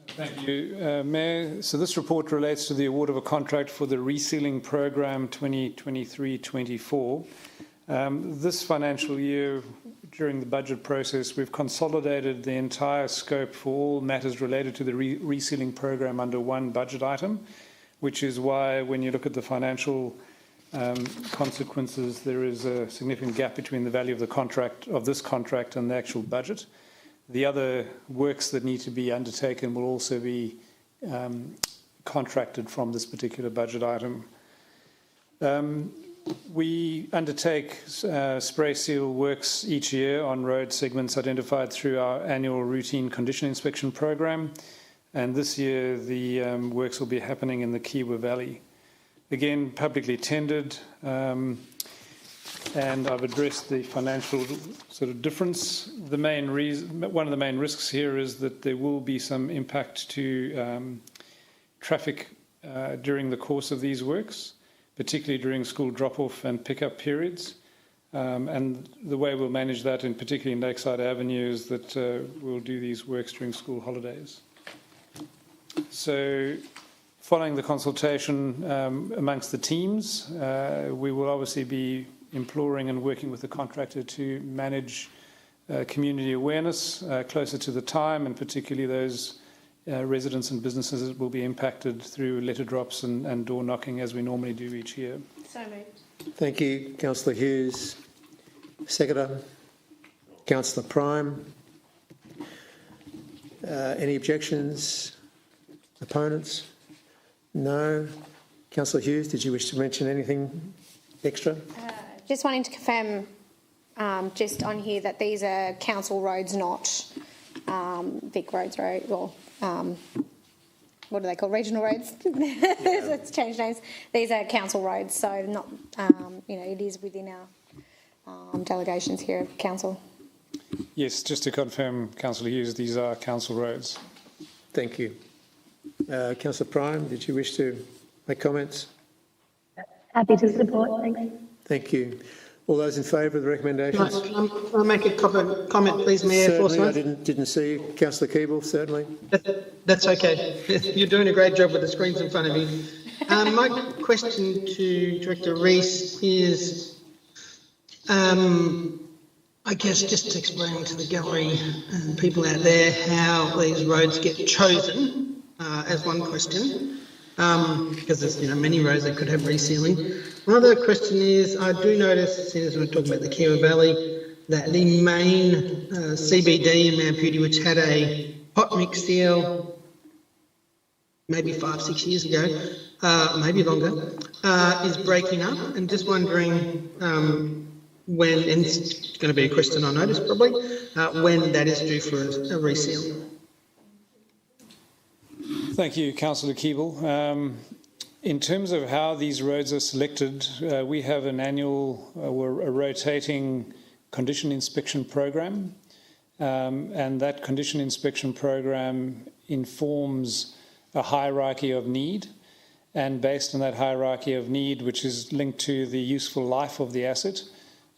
[SPEAKER 8] Thank you, Mayor. So this report relates to the award of a contract for the resealing program 2023-24. This financial year, during the budget process, we've consolidated the entire scope for all matters related to the resealing program under one budget item, which is why when you look at the financial consequences, there is a significant gap between the value of the contract, of this contract, and the actual budget. The other works that need to be undertaken will also be contracted from this particular budget item. We undertake spray seal works each year on road segments identified through our annual routine condition inspection program, and this year the works will be happening in the Kiewa Valley. Again, publicly tendered, and I've addressed the financial sort of difference. The main reason, one of the main risks here is that there will be some impact to traffic during the course of these works, particularly during school drop-off and pick-up periods. And the way we'll manage that, in particularly in Lakeside Avenue, is that we'll do these works during school holidays. So, following the consultation amongst the teams, we will obviously be imploring and working with the contractor to manage community awareness closer to the time, and particularly those residents and businesses that will be impacted through letter drops and door knocking as we normally do each year.
[SPEAKER 6] So moved.
[SPEAKER 1] Thank you, Councillor Hughes. Seconder, Councillor Prime. Any objections? Opponents? No. Councillor Hughes, did you wish to mention anything extra?
[SPEAKER 6] Just wanting to confirm just on here that these are council roads, not Vic Roads Road, or what do they call regional roads? Let's change names. These are council roads, so not, it is within our delegations here of council.
[SPEAKER 8] Yes, just to confirm, Councillor Hughes, these are council roads.
[SPEAKER 1] Thank you. Councillor Prime, did you wish to make comments?
[SPEAKER 4] Happy to support, thanks.
[SPEAKER 1] Thank you. All those in favour of the recommendations?
[SPEAKER 5] Can I make a comment, please, Mayor?
[SPEAKER 1] Certainly, I didn't see you. Councillor Keeble, certainly.
[SPEAKER 5] That's okay. You're doing a great job with the screens in front of you. My question to Director Rees is, I guess just to explain to the gallery and people out there how these roads get chosen, as one question, because there's many roads that could have resealing. Another question is, I do notice, as we're talking about the Kiewa Valley, that the main CBD in Mount Beauty, which had a hot mix seal maybe 5-6 years ago, maybe longer, is breaking up, and just wondering when, and it's going to be a question I notice probably, when that is due for a reseal.
[SPEAKER 8] Thank you, Councillor Keeble. In terms of how these roads are selected, we have an annual or a rotating condition inspection program, and that condition inspection program informs a hierarchy of need, and based on that hierarchy of need, which is linked to the useful life of the asset,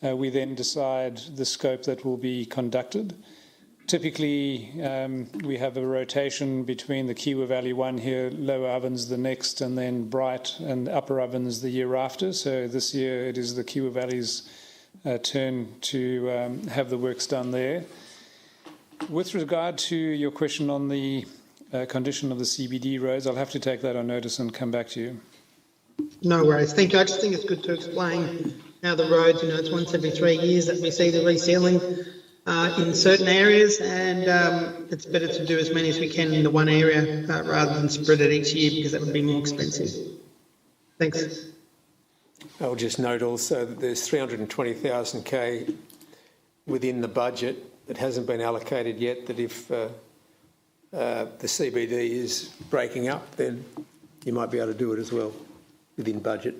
[SPEAKER 8] we then decide the scope that will be conducted. Typically, we have a rotation between the Kiwa Valley one here, Lower Ovens the next, and then Bright and Upper Ovens the year after. So this year it is the Kiwa Valley's turn to have the works done there. With regard to your question on the condition of the CBD roads, I'll have to take that on notice and come back to you.
[SPEAKER 5] No worries. Thank you. I just think it's good to explain how the roads, it's once every 3 years that we see the resealing in certain areas, and it's better to do as many as we can in the one area rather than spread it each year, because that would be more expensive. Thanks.
[SPEAKER 1] I'll just note also that there's 320,000K within the budget that hasn't been allocated yet, that if the CBD is breaking up, then you might be able to do it as well within budget.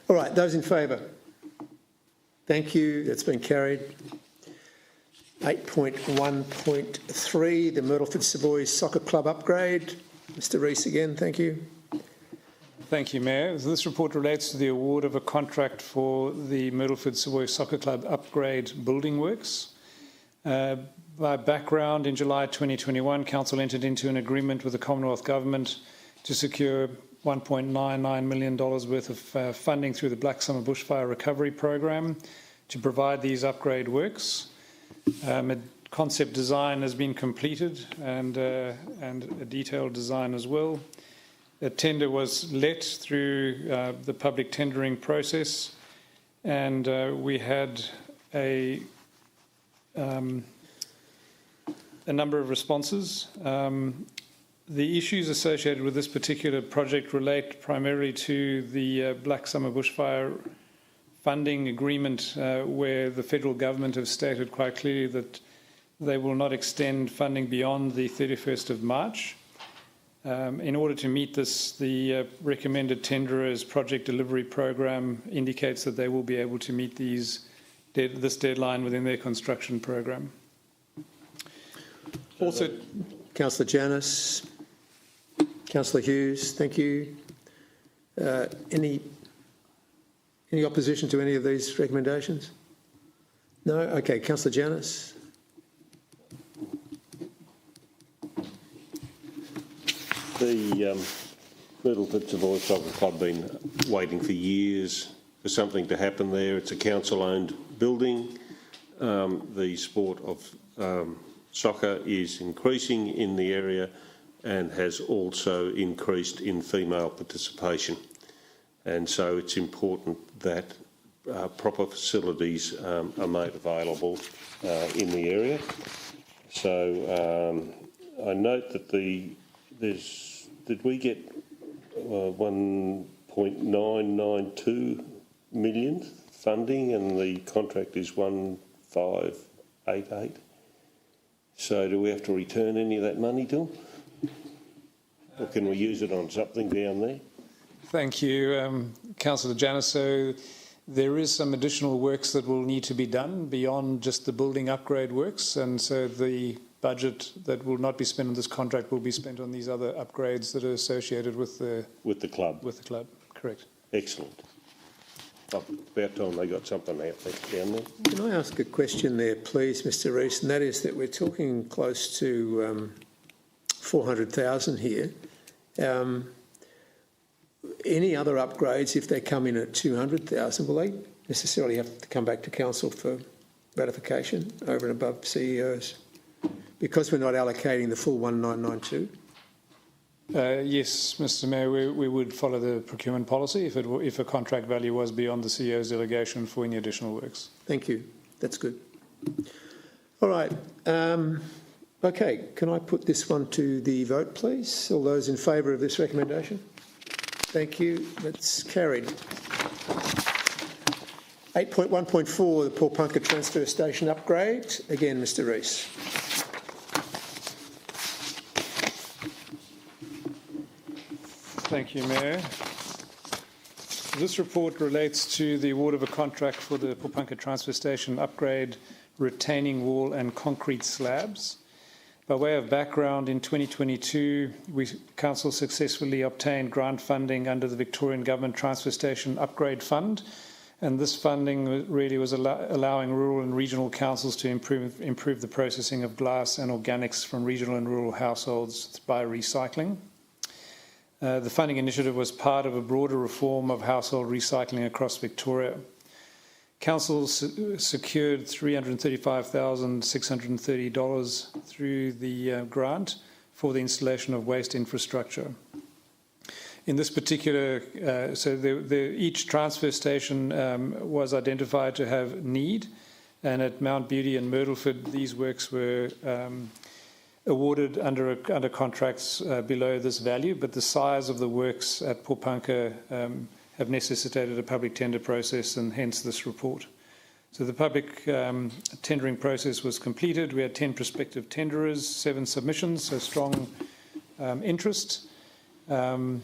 [SPEAKER 1] All right, those in favour? Thank you. That's been carried. 8.1.3, the Myrtleford Savoy Soccer Club upgrade. Mr. Rees again, thank you.
[SPEAKER 8] Thank you, Mayor. This report relates to the award of a contract for the Myrtleford Savoy Soccer Club upgrade building works. By background, in July 2021, Council entered into an agreement with the Commonwealth Government to secure $1.99 million worth of funding through the Black Summer Bushfire Recovery Program to provide these upgrade works. A concept design has been completed and a detailed design as well. A tender was let through the public tendering process, and we had a number of responses. The issues associated with this particular project relate primarily to the Black Summer Bushfire funding agreement, where the federal government have stated quite clearly that they will not extend funding beyond the 31st of March. In order to meet this, the recommended tenderer's project delivery program indicates that they will be able to meet this deadline within their construction program. Also,
[SPEAKER 1] Councillor Janus, Councillor Hughes, thank you. Any opposition to any of these recommendations? No? Okay, Councillor Janus.
[SPEAKER 7] The Myrtleford Savoy Soccer Club been waiting for years for something to happen there. It's a council-owned building. The sport of soccer is increasing in the area and has also increased in female participation. And so it's important that proper facilities are made available in the area. So I note that did we get 1.992 million funding, and the contract is 1,588. So do we have to return any of that money to them? Or can we use it on something down there?
[SPEAKER 8] thank you, Councillor Janus. So there is some additional works that will need to be done beyond just the building upgrade works, and so the budget that will not be spent on this contract will be spent on these other upgrades that are associated with the
[SPEAKER 7] club.
[SPEAKER 8] With the club, correct.
[SPEAKER 7] Excellent. About time they got something out there, down there.
[SPEAKER 1] Can I ask a question there, please, Mr. Rees? And that is that we're talking close to 400,000 here. Any other upgrades, if they come in at 200,000, will they necessarily have to come back to council for ratification over and above CEOs? Because we're not allocating the full 1992?
[SPEAKER 8] Yes, Mr. Mayor, we would follow the procurement policy if a contract value was beyond the CEO's delegation for any additional works.
[SPEAKER 1] Thank you. That's good. All right. Okay, can I put this one to the vote, please? All those in favour of this recommendation? Thank you. That's carried. 8.1.4, the Paul Transfer Station upgrade. Again, Mr. Rees.
[SPEAKER 8] Thank you, Mayor. This report relates to the award of a contract for the Popanka Transfer Station upgrade, retaining wall and concrete slabs. By way of background, in 2022, Council successfully obtained grant funding under the Victorian Government Transfer Station Upgrade Fund, and this funding really was allowing rural and regional councils to improve the processing of glass and organics from regional and rural households by recycling. The funding initiative was part of a broader reform of household recycling across Victoria. Council secured $335,630 through the grant for the installation of waste infrastructure. In this particular, each transfer station was identified to have need, and at Mount Beauty and Myrtleford, these works were awarded under contracts below this value, but the size of the works at Popanka have necessitated a public tender process, and hence this report. So the public tendering process was completed. We had 10 prospective tenderers, 7 submissions, so strong interest. And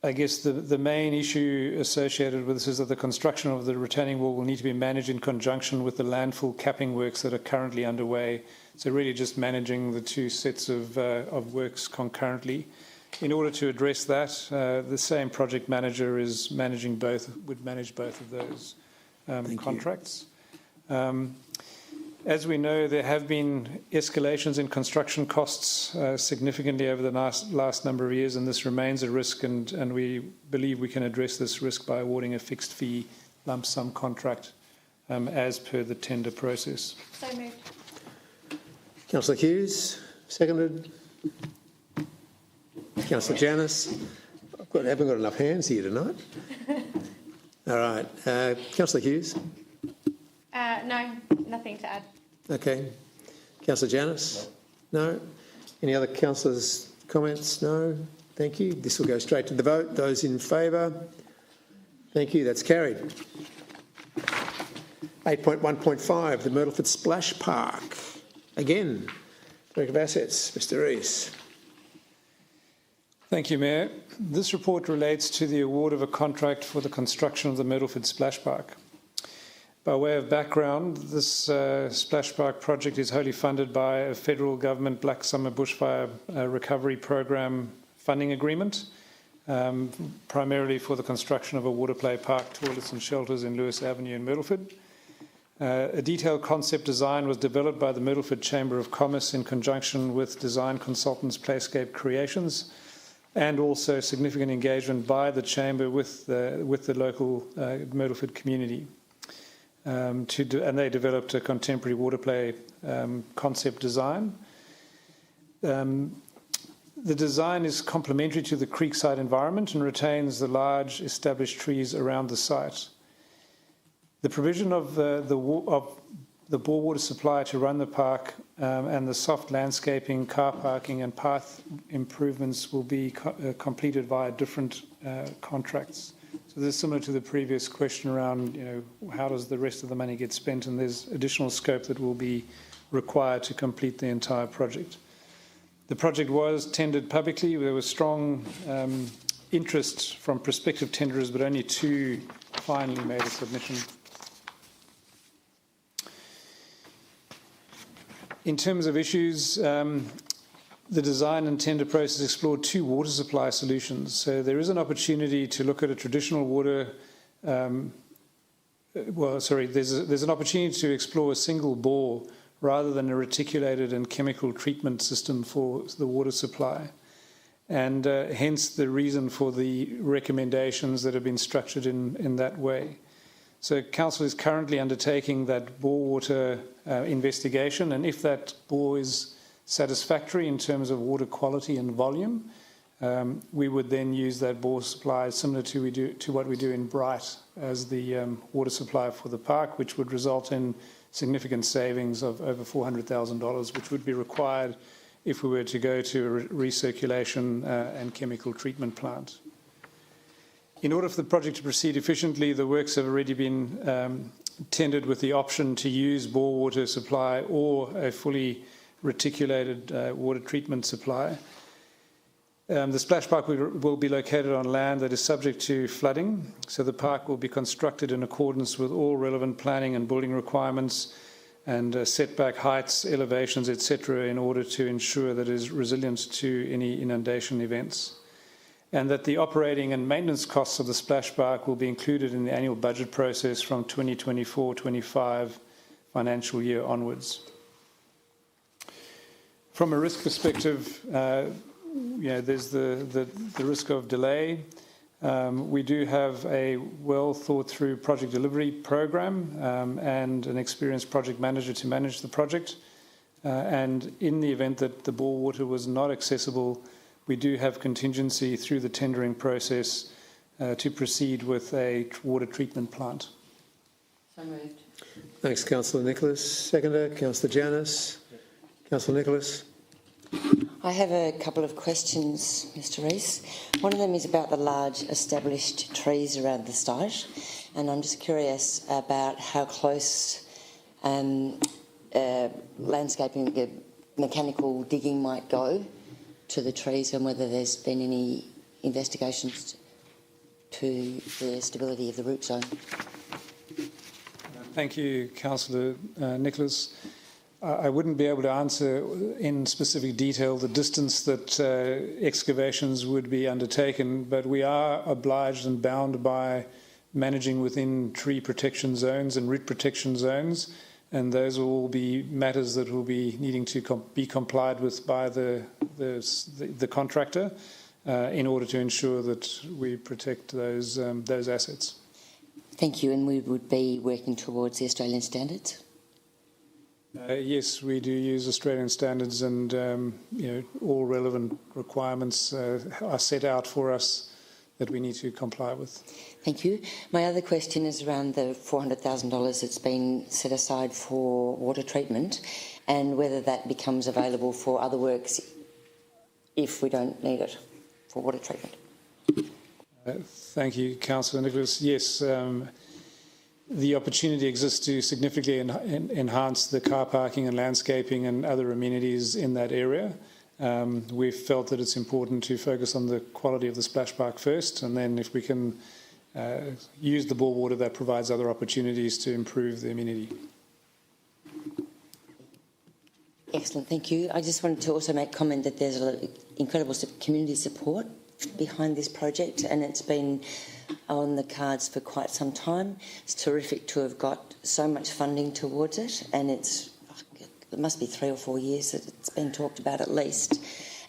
[SPEAKER 8] I guess the main issue associated with this is that the construction of the retaining wall will need to be managed in conjunction with the landfill capping works that are currently underway. So really just managing the 2 sets of works concurrently. In order to address that, the same project manager is would manage both of those contracts. As we know, there have been escalations in construction costs significantly over the last number of years, and this remains a risk, and we believe we can address this risk by awarding a fixed fee lump sum contract as per the tender process.
[SPEAKER 6] So moved.
[SPEAKER 1] Councillor Hughes, seconded. Councillor Janus. I haven't got enough hands here tonight. All right. Councillor Hughes.
[SPEAKER 6] No, nothing to add.
[SPEAKER 1] Okay. Councillor Janus? No. Any other councillors' comments? No. Thank you. This will go straight to the vote. Those in favour? Thank you. That's carried. 8.1.5, the Myrtleford Splash Park. Again, Director of Assets, Mr. Rees.
[SPEAKER 8] Thank you, Mayor. This report relates to the award of a contract for the construction of the Myrtleford Splash Park. By way of background, this Splash Park project is wholly funded by a federal government Black Summer Bushfire Recovery Program funding agreement, primarily for the construction of a water play park, toilets and shelters in Lewis Avenue in Myrtleford. A detailed concept design was developed by the Myrtleford Chamber of Commerce in conjunction with design consultants Playscape Creations, and also significant engagement by the Chamber with the local Myrtleford community. And they developed a contemporary water play concept design. The design is complementary to the creekside environment and retains the large established trees around the site. The provision of the bore water supply to run the park and the soft landscaping, car parking and path improvements will be completed via different contracts. So this is similar to the previous question around, how does the rest of the money get spent, and there's additional scope that will be required to complete the entire project. The project was tendered publicly. There was strong interest from prospective tenderers, but only 2 finally made a submission. In terms of issues, the design and tender process explored 2 water supply solutions. So there is an opportunity to look at a traditional water. There's an opportunity to explore a single bore rather than a reticulated and chemical treatment system for the water supply, and hence the reason for the recommendations that have been structured in that way. So Council is currently undertaking that bore water investigation, and if that bore is satisfactory in terms of water quality and volume, we would then use that bore supply similar to what we do in Bright as the water supply for the park, which would result in significant savings of over $400,000, which would be required if we were to go to a recirculation and chemical treatment plant. In order for the project to proceed efficiently, the works have already been tendered with the option to use bore water supply or a fully reticulated water treatment supply. The splash park will be located on land that is subject to flooding, so the park will be constructed in accordance with all relevant planning and building requirements and setback heights, elevations, etc., in order to ensure that it is resilient to any inundation events. And that the operating and maintenance costs of the splash park will be included in the annual budget process from 2024-25 financial year onwards. From a risk perspective, there's the risk of delay. We do have a well thought through project delivery program and an experienced project manager to manage the project. And in the event that the bore water was not accessible, we do have contingency through the tendering process to proceed with a water treatment plant.
[SPEAKER 3] So moved.
[SPEAKER 1] Thanks, Councillor Nicholas. Seconder, Councillor Janus. Councillor Nicholas.
[SPEAKER 3] I have a couple of questions, Mr. Rees. One of them is about the large established trees around the site, and I'm just curious about how close landscaping, mechanical digging might go to the trees, and whether there's been any investigations to the stability of the root zone.
[SPEAKER 8] Thank you, Councillor Nicholas. I wouldn't be able to answer in specific detail the distance that excavations would be undertaken, but we are obliged and bound by managing within tree protection zones and root protection zones, and those will all be matters that will be needing to be complied with by the contractor in order to ensure that we protect those assets.
[SPEAKER 3] Thank you, and we would be working towards the Australian standards?
[SPEAKER 8] Yes, we do use Australian standards, and all relevant requirements are set out for us that we need to comply with.
[SPEAKER 3] Thank you. My other question is around the $400,000 that's been set aside for water treatment, and whether that becomes available for other works if we don't need it for water treatment.
[SPEAKER 8] Thank you, Councillor Nicholas. Yes. The opportunity exists to significantly enhance the car parking and landscaping and other amenities in that area. We've felt that it's important to focus on the quality of the splash park first, and then if we can use the bore water, that provides other opportunities to improve the amenity.
[SPEAKER 3] Excellent, thank you. I just wanted to also make comment that there's incredible community support behind this project, and it's been on the cards for quite some time. It's terrific to have got so much funding towards it, and it must be 3 or 4 years that it's been talked about at least,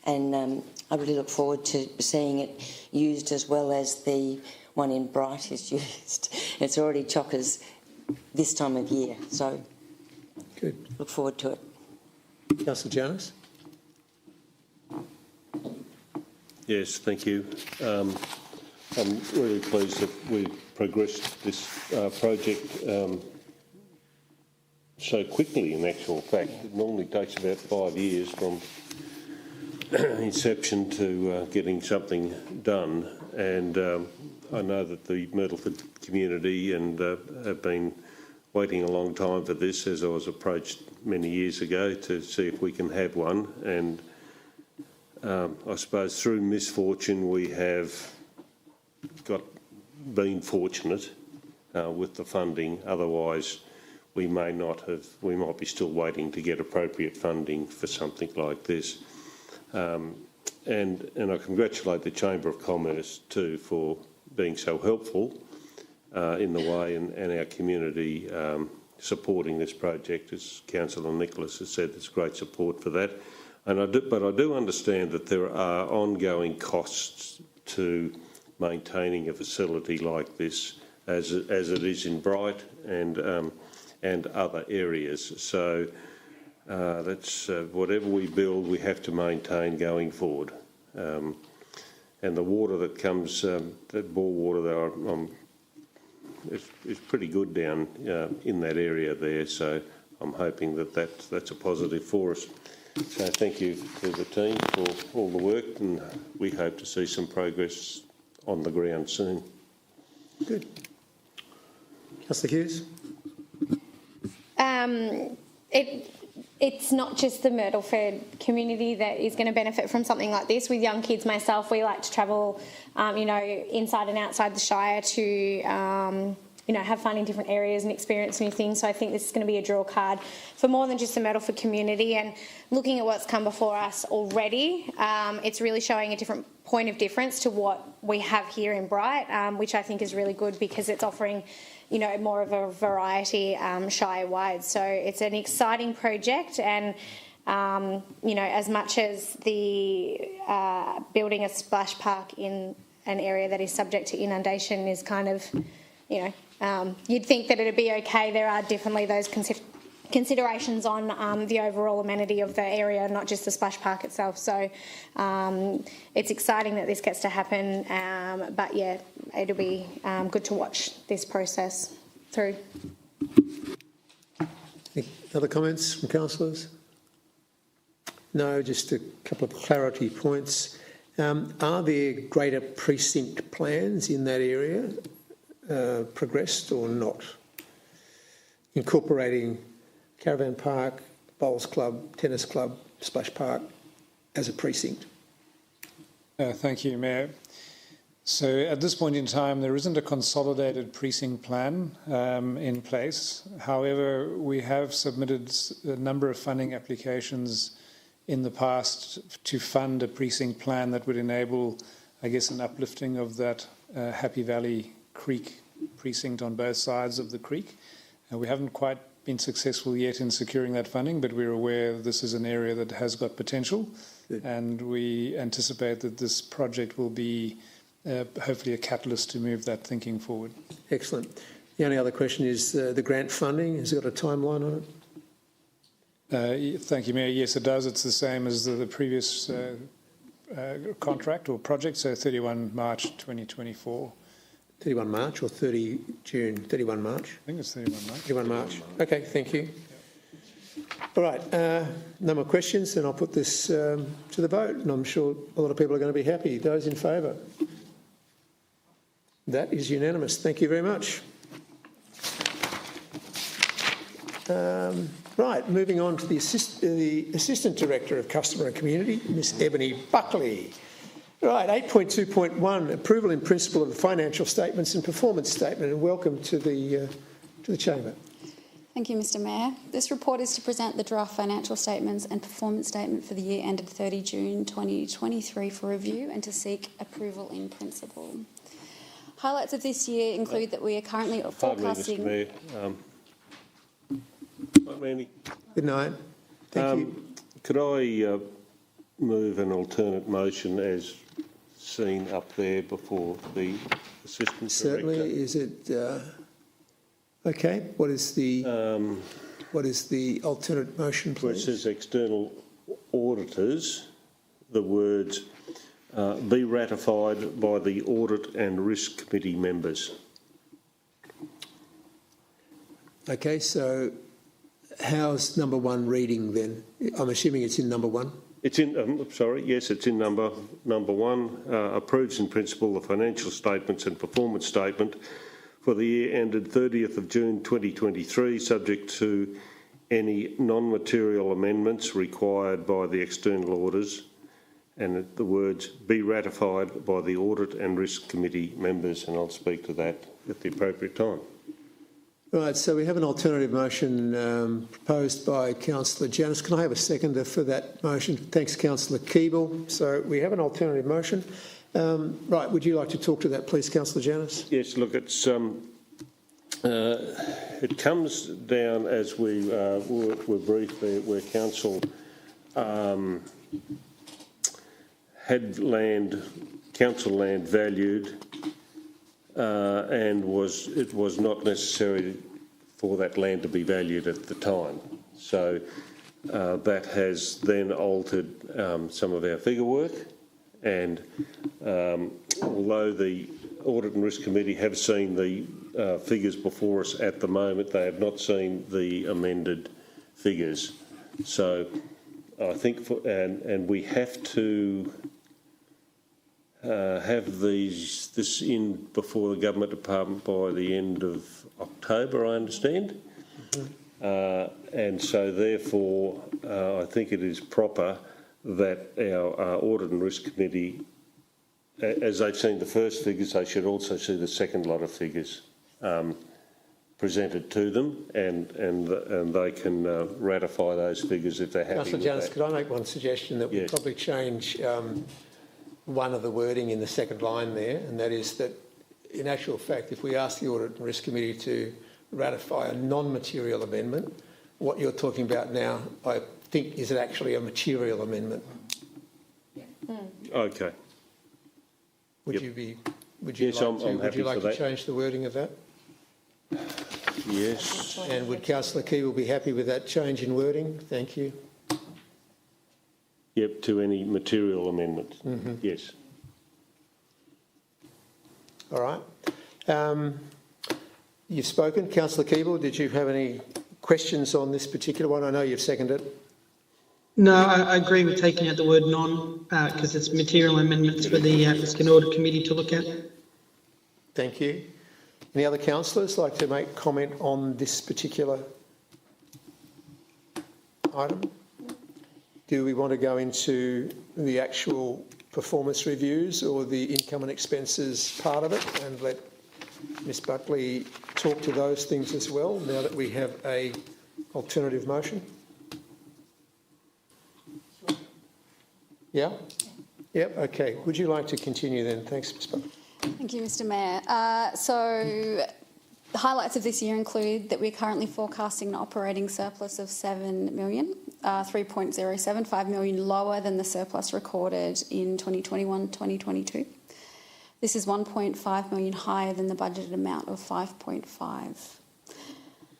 [SPEAKER 3] and I really look forward to seeing it used as well as the one in Bright is used. It's already chockers this time of year, so
[SPEAKER 1] good.
[SPEAKER 3] Look forward to it.
[SPEAKER 1] Councillor Janus.
[SPEAKER 7] Yes, thank you. I'm really pleased that we've progressed this project so quickly, in actual fact. It normally takes about 5 years from inception to getting something done, and I know that the Myrtleford community and have been waiting a long time for this, as I was approached many years ago to see if we can have one, and I suppose through misfortune we have been fortunate with the funding. Otherwise, we might be still waiting to get appropriate funding for something like this. And I congratulate the Chamber of Commerce too for being so helpful in the way, and our community supporting this project. As Councillor Nicholas has said, there's great support for that. But I do understand that there are ongoing costs to maintaining a facility like this, as it is in Bright and other areas. So that's whatever we build, we have to maintain going forward. And the water that comes, that bore water there, is pretty good down in that area there. So I'm hoping that that's a positive for us. So thank you to the team for all the work, and we hope to see some progress on the ground soon.
[SPEAKER 1] Good. Councillor Hughes.
[SPEAKER 6] it's not just the Myrtleford community that is going to benefit from something like this. With young kids myself, we like to travel, inside and outside the Shire to, have fun in different areas and experience new things. So I think this is going to be a draw card for more than just the Myrtleford community. And looking at what's come before us already, it's really showing a different point of difference to what we have here in Bright, which I think is really good because it's offering more of a variety Shire-wide. So it's an exciting project, and as much as the building a splash park in an area that is subject to inundation is kind of, you'd think that it'd be okay. There are definitely those considerations on the overall amenity of the area, not just the splash park itself. So it's exciting that this gets to happen, but yeah, it'll be good to watch this process through.
[SPEAKER 1] Any other comments from councillors? No, just a couple of clarity points. Are there greater precinct plans in that area progressed or not? Incorporating Caravan Park, Bowls Club, Tennis Club, Splash Park as a precinct?
[SPEAKER 8] Thank you, Mayor. So at this point in time, there isn't a consolidated precinct plan in place. However, we have submitted a number of funding applications in the past to fund a precinct plan that would enable, I guess, an uplifting of that Happy Valley Creek precinct on both sides of the creek. We haven't quite been successful yet in securing that funding, but we're aware this is an area that has got potential. Good. And we anticipate that this project will be hopefully a catalyst to move that thinking forward.
[SPEAKER 1] Excellent. The only other question is the grant funding. Has it got a timeline on it?
[SPEAKER 8] Thank you, Mayor. Yes, it does. It's the same as the previous contract or project, so 31 March 2024.
[SPEAKER 1] 31 March or 30 June? 31 March?
[SPEAKER 8] I think it's 31 March.
[SPEAKER 1] 31 March. Okay, thank you. All right, no more questions, then I'll put this to the vote, and I'm sure a lot of people are going to be happy. Those in favour? That is unanimous. Thank you very much. Right, moving on to the Assistant Director of Customer and Community, Miss Ebony Buckley. Right, 8.2.1, approval in principle of the financial statements and performance statement, and welcome to the chamber.
[SPEAKER 13] Thank you, Mr Mayor. This report is to present the draft financial statements and performance statement for the year ended 30 June 2023 for review and to seek approval in principle. Highlights of this year include that we are currently forecasting...
[SPEAKER 7] Pardon me, Mr Mayor. Randy.
[SPEAKER 1] Good night. Thank you.
[SPEAKER 7] Could I move an alternate motion as seen up there before the Assistant
[SPEAKER 1] Certainly.
[SPEAKER 7] Director?
[SPEAKER 1] Is it... okay, what is the alternate motion, please?
[SPEAKER 7] Where it says external auditors, the words be ratified by the Audit and Risk Committee members.
[SPEAKER 1] Okay, so how's number one reading then? I'm assuming it's in number one?
[SPEAKER 7] It's in, yes, it's in number one. Approves in principle the financial statements and performance statement for the year ended 30th of June 2023, subject to any non-material amendments required by the external auditors, and the words be ratified by the Audit and Risk Committee members, and I'll speak to that at the appropriate time.
[SPEAKER 1] Right, so we have an alternative motion proposed by Councillor Janus. Can I have a seconder for that motion? Thanks, Councillor Keeble. So we have an alternative motion. Right, would you like to talk to that, please, Councillor Janus?
[SPEAKER 7] Yes, look, it's it comes down as we were briefed there, where Council had council land valued, and it was not necessary for that land to be valued at the time. So that has then altered some of our figure work, and although the Audit and Risk Committee have seen the figures before us at the moment, they have not seen the amended figures. So I think, and we have to have this in before the Government Department by the end of October, I understand. Mm-hmm. and so therefore I think it is proper that our Audit and Risk Committee, as they've seen the first figures, they should also see the second lot of figures presented to them, and they can ratify those figures if they're happy
[SPEAKER 1] Councillor
[SPEAKER 7] with
[SPEAKER 1] Janus,
[SPEAKER 7] that.
[SPEAKER 1] could I make one suggestion that we
[SPEAKER 7] Yes.
[SPEAKER 1] probably change one of the wording in the second line there, and that is that, in actual fact, if we ask the Audit and Risk Committee to ratify a non-material amendment, what you're talking about now, I think, is actually a material amendment.
[SPEAKER 7] Okay.
[SPEAKER 1] Would
[SPEAKER 7] Yep.
[SPEAKER 1] you be? Would you
[SPEAKER 7] Yes,
[SPEAKER 1] like
[SPEAKER 7] I'm
[SPEAKER 1] to? Would
[SPEAKER 7] happy
[SPEAKER 1] you like
[SPEAKER 7] for
[SPEAKER 1] to
[SPEAKER 7] that.
[SPEAKER 1] change the wording of that?
[SPEAKER 7] Yes.
[SPEAKER 1] And would Councillor Keeble be happy with that change in wording? Thank you.
[SPEAKER 7] Yep, to any material amendment. Yes.
[SPEAKER 1] All right. You've spoken. Councillor Keeble, did you have any questions on this particular one? I know you've seconded it.
[SPEAKER 5] No, I agree with taking out the word non, because it's material amendments for the Risk and Audit Committee to look at.
[SPEAKER 1] Thank you. Any other councillors like to make comment on this particular item? Do we want to go into the actual performance reviews or the income and expenses part of it and let Ms Buckley talk to those things as well, now that we have a alternative motion? Yeah? Yep, okay. Would you like to continue then? Thanks, Ms Buckley.
[SPEAKER 13] Thank you, Mr Mayor. So the highlights of this year include that we're currently forecasting an operating surplus of $7 million, 3.075 million lower than the surplus recorded in 2021-2022. This is 1.5 million higher than the budgeted amount of 5.5.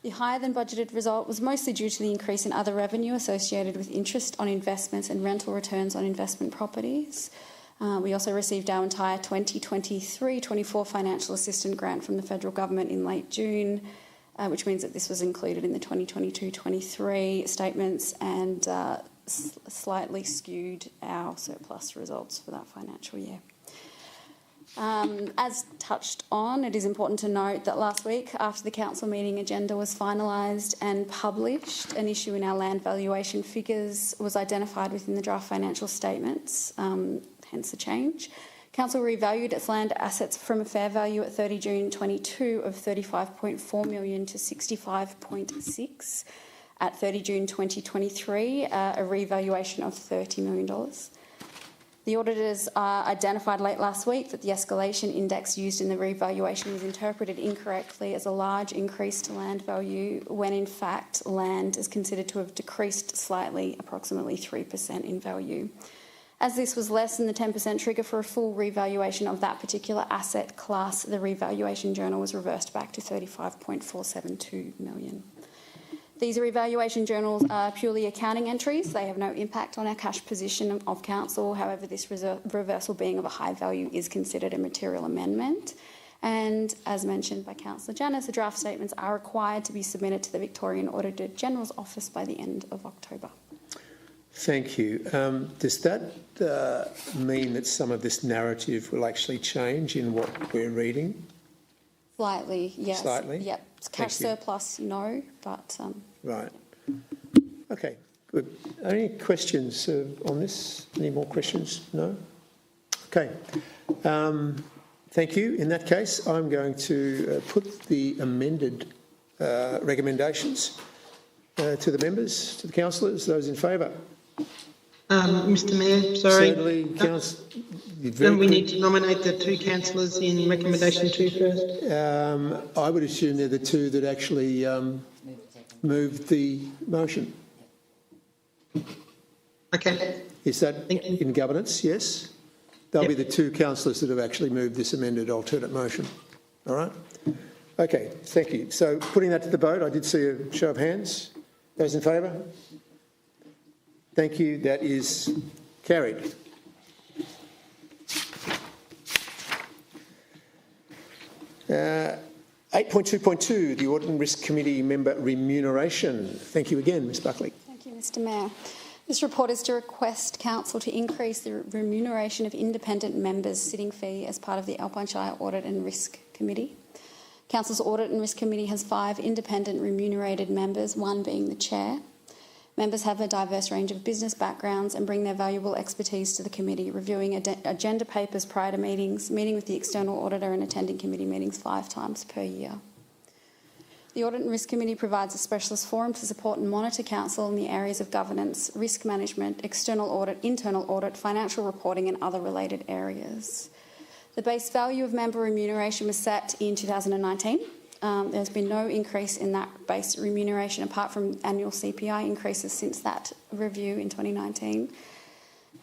[SPEAKER 13] The higher than budgeted result was mostly due to the increase in other revenue associated with interest on investments and rental returns on investment properties. We also received our entire 2023-24 financial assistance grant from the federal government in late June, which means that this was included in the 2022-23 statements and slightly skewed our surplus results for that financial year. As touched on, it is important to note that last week, after the council meeting agenda was finalised and published, an issue in our land valuation figures was identified within the draft financial statements, hence the change. Council revalued its land assets from a fair value at 30 June 22 of $35.4 million to $65.6 at 30 June 2023, a revaluation of $30 million. The auditors identified late last week that the escalation index used in the revaluation was interpreted incorrectly as a large increase to land value, when in fact land is considered to have decreased slightly, approximately 3% in value. As this was less than the 10% trigger for a full revaluation of that particular asset class, the revaluation journal was reversed back to $35.472 million. These revaluation journals are purely accounting entries. They have no impact on our cash position of council. However, this reversal being of a high value is considered a material amendment. And as mentioned by Councillor Janus, the draft statements are required to be submitted to the Victorian Auditor General's office by the end of October.
[SPEAKER 1] Thank you. Does that mean that some of this narrative will actually change in what we're reading?
[SPEAKER 13] Slightly, yes.
[SPEAKER 1] Slightly?
[SPEAKER 13] Yep. Cash surplus, no, but...
[SPEAKER 1] Right. Okay, good. Any questions on this? Any more questions? No? Okay. Thank you. In that case, I'm going to put the amended recommendations to the members, to the councillors. Those in favour?
[SPEAKER 5] Mr Mayor, sorry.
[SPEAKER 1] Certainly,
[SPEAKER 5] Don't we need to nominate the two councillors in recommendation 2 first?
[SPEAKER 1] I would assume they're the two that actually moved the motion.
[SPEAKER 5] Okay.
[SPEAKER 1] Is that in governance? Yes? They'll be the two councillors that have actually moved this amended alternate motion. All right? Okay, thank you. So putting that to the vote, I did see a show of hands. Those in favour? Thank you. That is carried. Uh, 8.2.2, the Audit and Risk Committee member remuneration. Thank you again, Ms Buckley.
[SPEAKER 13] Thank you, Mr Mayor. This report is to request Council to increase the remuneration of independent members' sitting fee as part of the Alpine Shire Audit and Risk Committee. Council's Audit and Risk Committee has 5 independent remunerated members, 1 being the chair. Members have a diverse range of business backgrounds and bring their valuable expertise to the committee, reviewing agenda papers prior to meetings, meeting with the external auditor and attending committee meetings 5 times per year. The Audit and Risk Committee provides a specialist forum to support and monitor Council in the areas of governance, risk management, external audit, internal audit, financial reporting and other related areas. The base value of member remuneration was set in 2019. There's been no increase in that base remuneration apart from annual CPI increases since that review in 2019.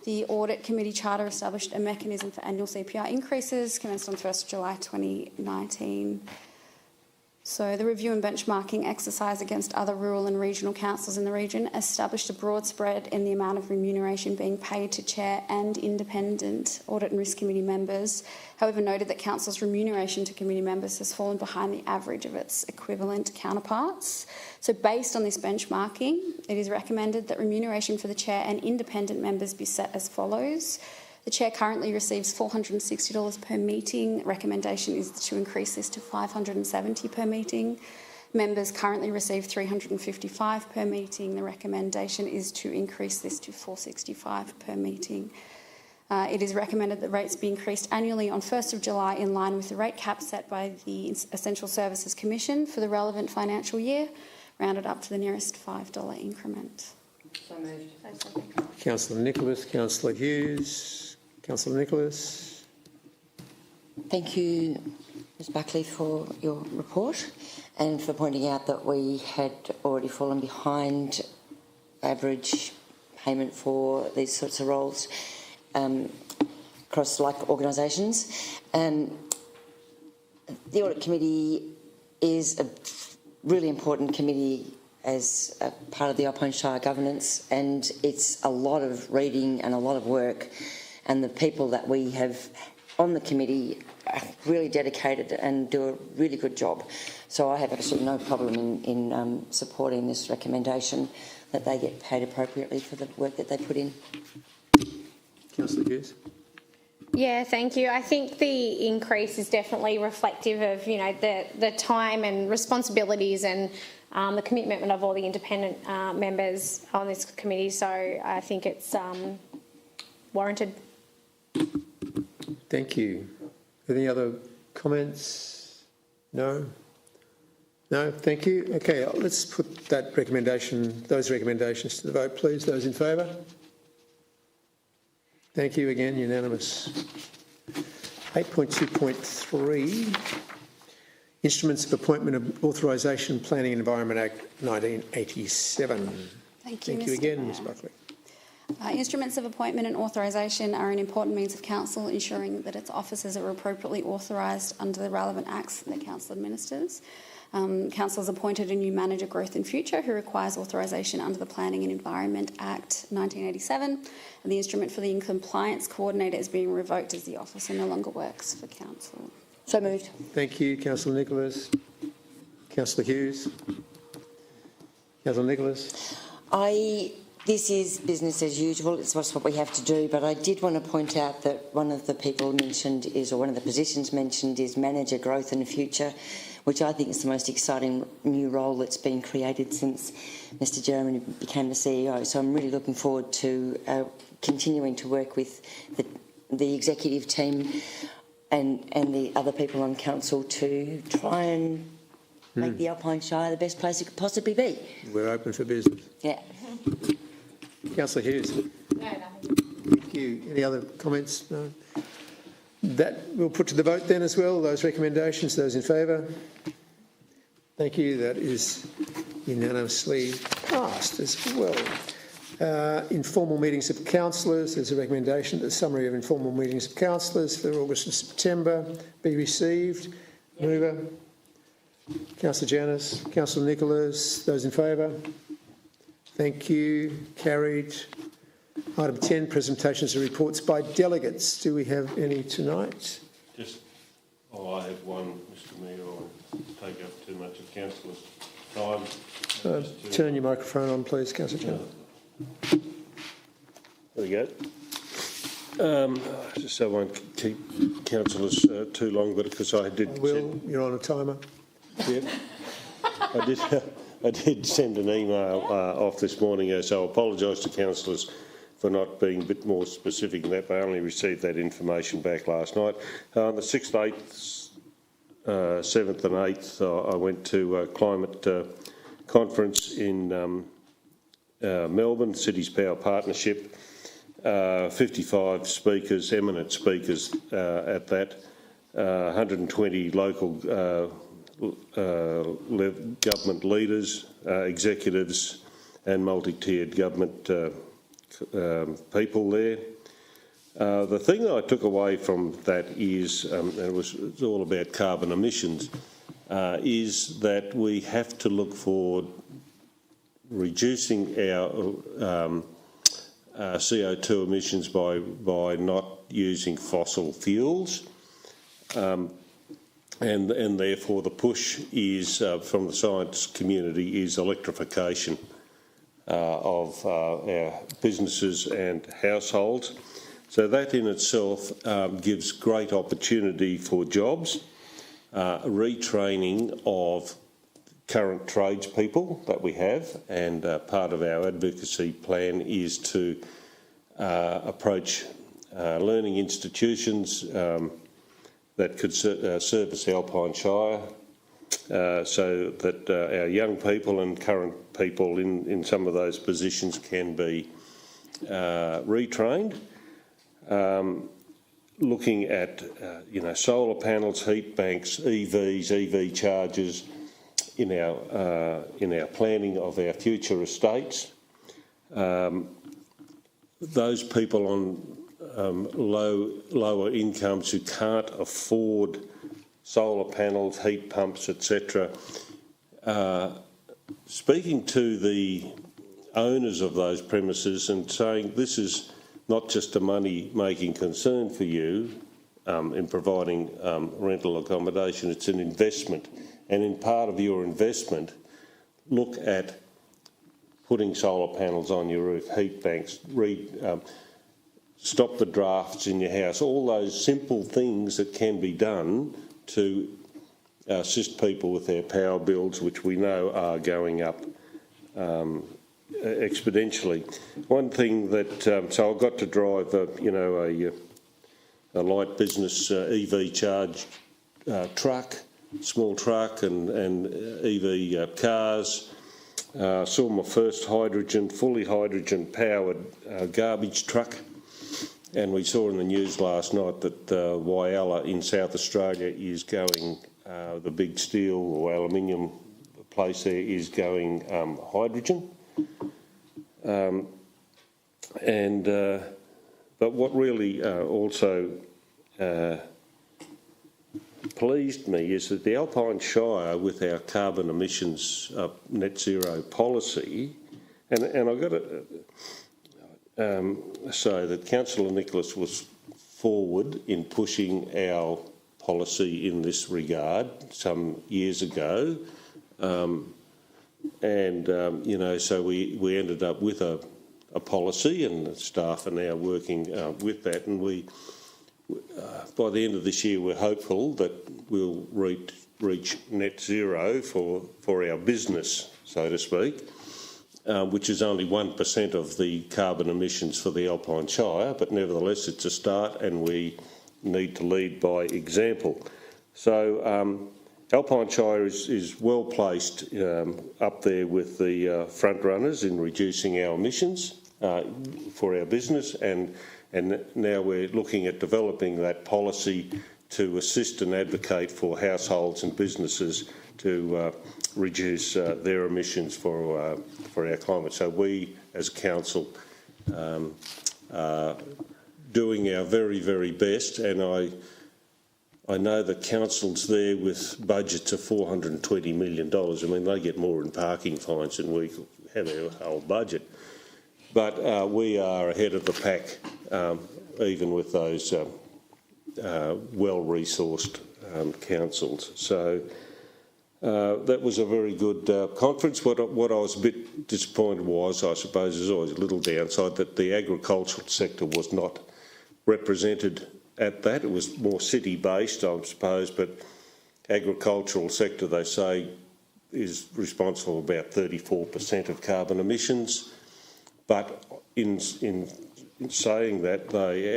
[SPEAKER 13] The Audit Committee Charter established a mechanism for annual CPI increases, commenced on 1st July 2019. So the review and benchmarking exercise against other rural and regional councils in the region established a broad spread in the amount of remuneration being paid to chair and independent Audit and Risk Committee members. However, noted that council's remuneration to committee members has fallen behind the average of its equivalent counterparts. So based on this benchmarking, it is recommended that remuneration for the chair and independent members be set as follows. The chair currently receives $460 per meeting. Recommendation is to increase this to $570 per meeting. Members currently receive $355 per meeting. The recommendation is to increase this to $465 per meeting. It is recommended that rates be increased annually on 1st of July in line with the rate cap set by the Essential Services Commission for the relevant financial year, rounded up to the nearest $5 increment.
[SPEAKER 3] So moved.
[SPEAKER 1] Councillor Nicholas, Councillor Hughes. Councillor Nicholas.
[SPEAKER 3] Thank you, Ms Buckley, for your report and for pointing out that we had already fallen behind average payment for these sorts of roles across like organisations. The Audit Committee is a really important committee as a part of the Alpine Shire governance, and it's a lot of reading and a lot of work, and the people that we have on the committee are really dedicated and do a really good job. So I have absolutely no problem in supporting this recommendation that they get paid appropriately for the work that they put in.
[SPEAKER 1] Councillor Hughes.
[SPEAKER 6] Yeah, thank you. I think the increase is definitely reflective of, you know, the time and responsibilities and the commitment of all the independent members on this committee. So I think it's warranted.
[SPEAKER 1] Thank you. Any other comments? No? No? Thank you. Okay, let's put that recommendation, those recommendations to the vote, please. Those in favour? Thank you again, unanimous. 8.2.3, Instruments of Appointment of Authorisation Planning and Environment Act 1987.
[SPEAKER 13] Thank you,
[SPEAKER 1] Thank you again, Ms Buckley.
[SPEAKER 13] Instruments of appointment and authorisation are an important means of council ensuring that its officers are appropriately authorised under the relevant acts that council administers. Council has appointed a new manager, Growth and Future, who requires authorisation under the Planning and Environment Act 1987, and the instrument for the compliance coordinator is being revoked as the officer no longer works for council.
[SPEAKER 3] So moved.
[SPEAKER 1] Thank you, Councillor Nicholas. Councillor Hughes. Councillor Nicholas.
[SPEAKER 3] This is business as usual. It's what we have to do. But I did want to point out that one of the people mentioned is, or one of the positions mentioned is Manager Growth and Future, which I think is the most exciting new role that's been created since Mr Jeremy became the CEO. So I'm really looking forward to continuing to work with the executive team and the other people on council to try and make the Alpine Shire the best place it could possibly be.
[SPEAKER 1] We're open for business.
[SPEAKER 3] Yeah.
[SPEAKER 1] Councillor Hughes.
[SPEAKER 6] No, nothing.
[SPEAKER 1] Thank you. Any other comments? No. That we'll put to the vote then as well, those recommendations. Those in favour? Thank you. That is unanimously passed as well. Informal meetings of councillors. There's a recommendation that the summary of informal meetings of councillors for August and September be received. Mover. Councillor Janus. Councillor Nicholas. Those in favour? Thank you. Carried. Item 10, presentations and reports by delegates. Do we have any tonight?
[SPEAKER 7] I have one, Mr Mayor. I'll take up too much of councillors' time.
[SPEAKER 1] Turn your microphone on, please, Councillor Janus.
[SPEAKER 7] There we go. Just so I won't keep councillors too long, but because I did...
[SPEAKER 1] Will, you're on a timer.
[SPEAKER 7] Yeah. I did send an email off this morning, so I apologise to councillors for not being a bit more specific than that. They only received that information back last night. On the 6th, 8th, 7th and 8th, I went to a climate conference in Melbourne, Cities Power Partnership. 55 speakers, eminent speakers at that, 120 local government leaders, executives and multi-tiered government people there. The thing that I took away from that is, and it's all about carbon emissions, is that we have to look for reducing our CO2 emissions by not using fossil fuels, and therefore the push is from the science community is electrification of our businesses and households. So that in itself gives great opportunity for jobs, retraining of current tradespeople that we have, and part of our advocacy plan is to approach learning institutions that could service Alpine Shire, so that our young people and current people in some of those positions can be retrained. Looking at solar panels, heat banks, EVs, EV chargers, in our planning of our future estates. Those people on lower incomes who can't afford solar panels, heat pumps, etc. Speaking to the owners of those premises and saying this is not just a money-making concern for you in providing rental accommodation, it's an investment. And in part of your investment, look at putting solar panels on your roof, heat banks, stop the drafts in your house, all those simple things that can be done to assist people with their power bills, which we know are going up exponentially. One thing that, so I got to drive a light business EV charge truck, small truck and EV cars. Saw my first fully hydrogen powered garbage truck, and we saw in the news last night that Whyalla in South Australia is going, the big steel or aluminium place there is going hydrogen. But what really also pleased me is that the Alpine Shire, with our carbon emissions net zero policy, and I've got to say that Councillor Nicholas was forward in pushing our policy in this regard some years ago, so we ended up with a policy, and the staff are now working with that, and we. By the end of this year, we're hopeful that we'll reach net zero for our business, so to speak, which is only 1% of the carbon emissions for the Alpine Shire, but nevertheless it's a start and we need to lead by example. So Alpine Shire is well placed up there with the front runners in reducing our emissions for our business, and now we're looking at developing that policy to assist and advocate for households and businesses to reduce their emissions for our climate. So we, as council, are doing our very, very best, and I know that council's there with budgets of $420 million. I mean, they get more in parking fines than we have our whole budget. But we are ahead of the pack, even with those well-resourced councils. So that was a very good conference. What I was a bit disappointed was, I suppose there's always a little downside, that the agricultural sector was not represented at that. It was more city-based, I suppose, but agricultural sector, they say, is responsible for about 34% of carbon emissions. But in saying that,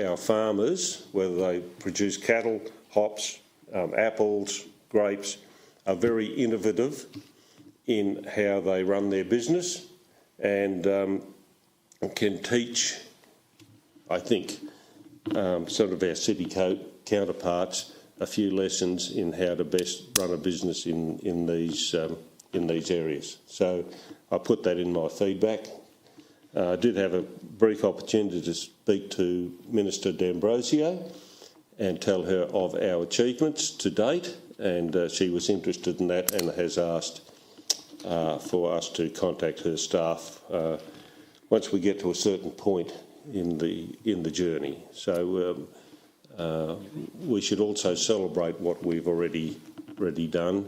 [SPEAKER 7] our farmers, whether they produce cattle, hops, apples, grapes, are very innovative in how they run their business and can teach, I think, sort of our city counterparts a few lessons in how to best run a business in these areas. So I put that in my feedback. I did have a brief opportunity to speak to Minister D'Ambrosio and tell her of our achievements to date, and she was interested in that and has asked for us to contact her staff once we get to a certain point in the journey. So we should also celebrate what we've already done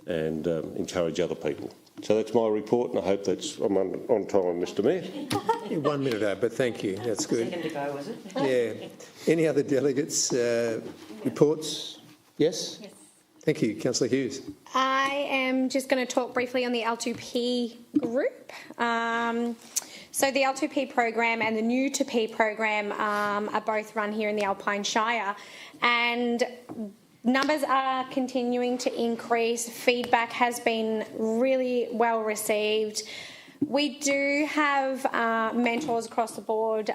[SPEAKER 7] and encourage other people. So that's my report, and I hope I'm on time, Mr Mayor.
[SPEAKER 1] 1 minute over, but thank you. That's good.
[SPEAKER 3] Second to go, was it?
[SPEAKER 1] Yeah. Any other delegates' reports? Yes? Yes. Thank you. Councillor Hughes.
[SPEAKER 6] I am just going to talk briefly on the L2P group. So the L2P program and the New to P program are both run here in the Alpine Shire, and numbers are continuing to increase. Feedback has been really well received. We do have mentors across the board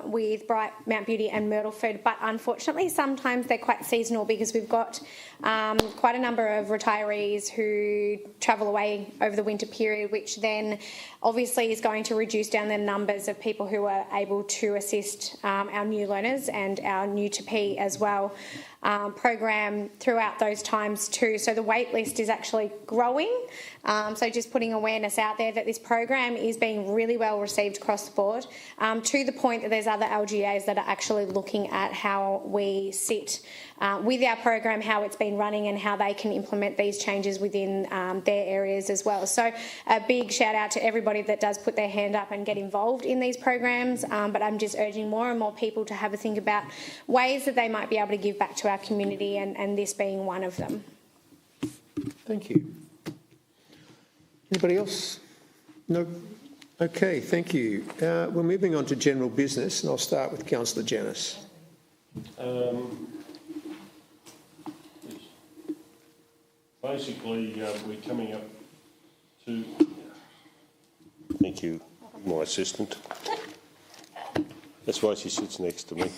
[SPEAKER 6] with Bright, Mount Beauty and Myrtleford, but unfortunately sometimes they're quite seasonal because we've got quite a number of retirees who travel away over the winter period, which then obviously is going to reduce down the numbers of people who are able to assist our new learners and our New to P as well program throughout those times too. So the wait list is actually growing. So just putting awareness out there that this program is being really well received across the board, to the point that there's other LGAs that are actually looking at how we sit with our program, how it's been running and how they can implement these changes within their areas as well. So a big shout out to everybody that does put their hand up and get involved in these programs, but I'm just urging more and more people to have a think about ways that they might be able to give back to our community, and this being one of them.
[SPEAKER 1] Thank you. Anybody else? No? Okay, thank you. We're moving on to general business, and I'll start with Councillor Janus.
[SPEAKER 7] Basically, we're coming up to... Thank you, my assistant. That's why she sits next to me.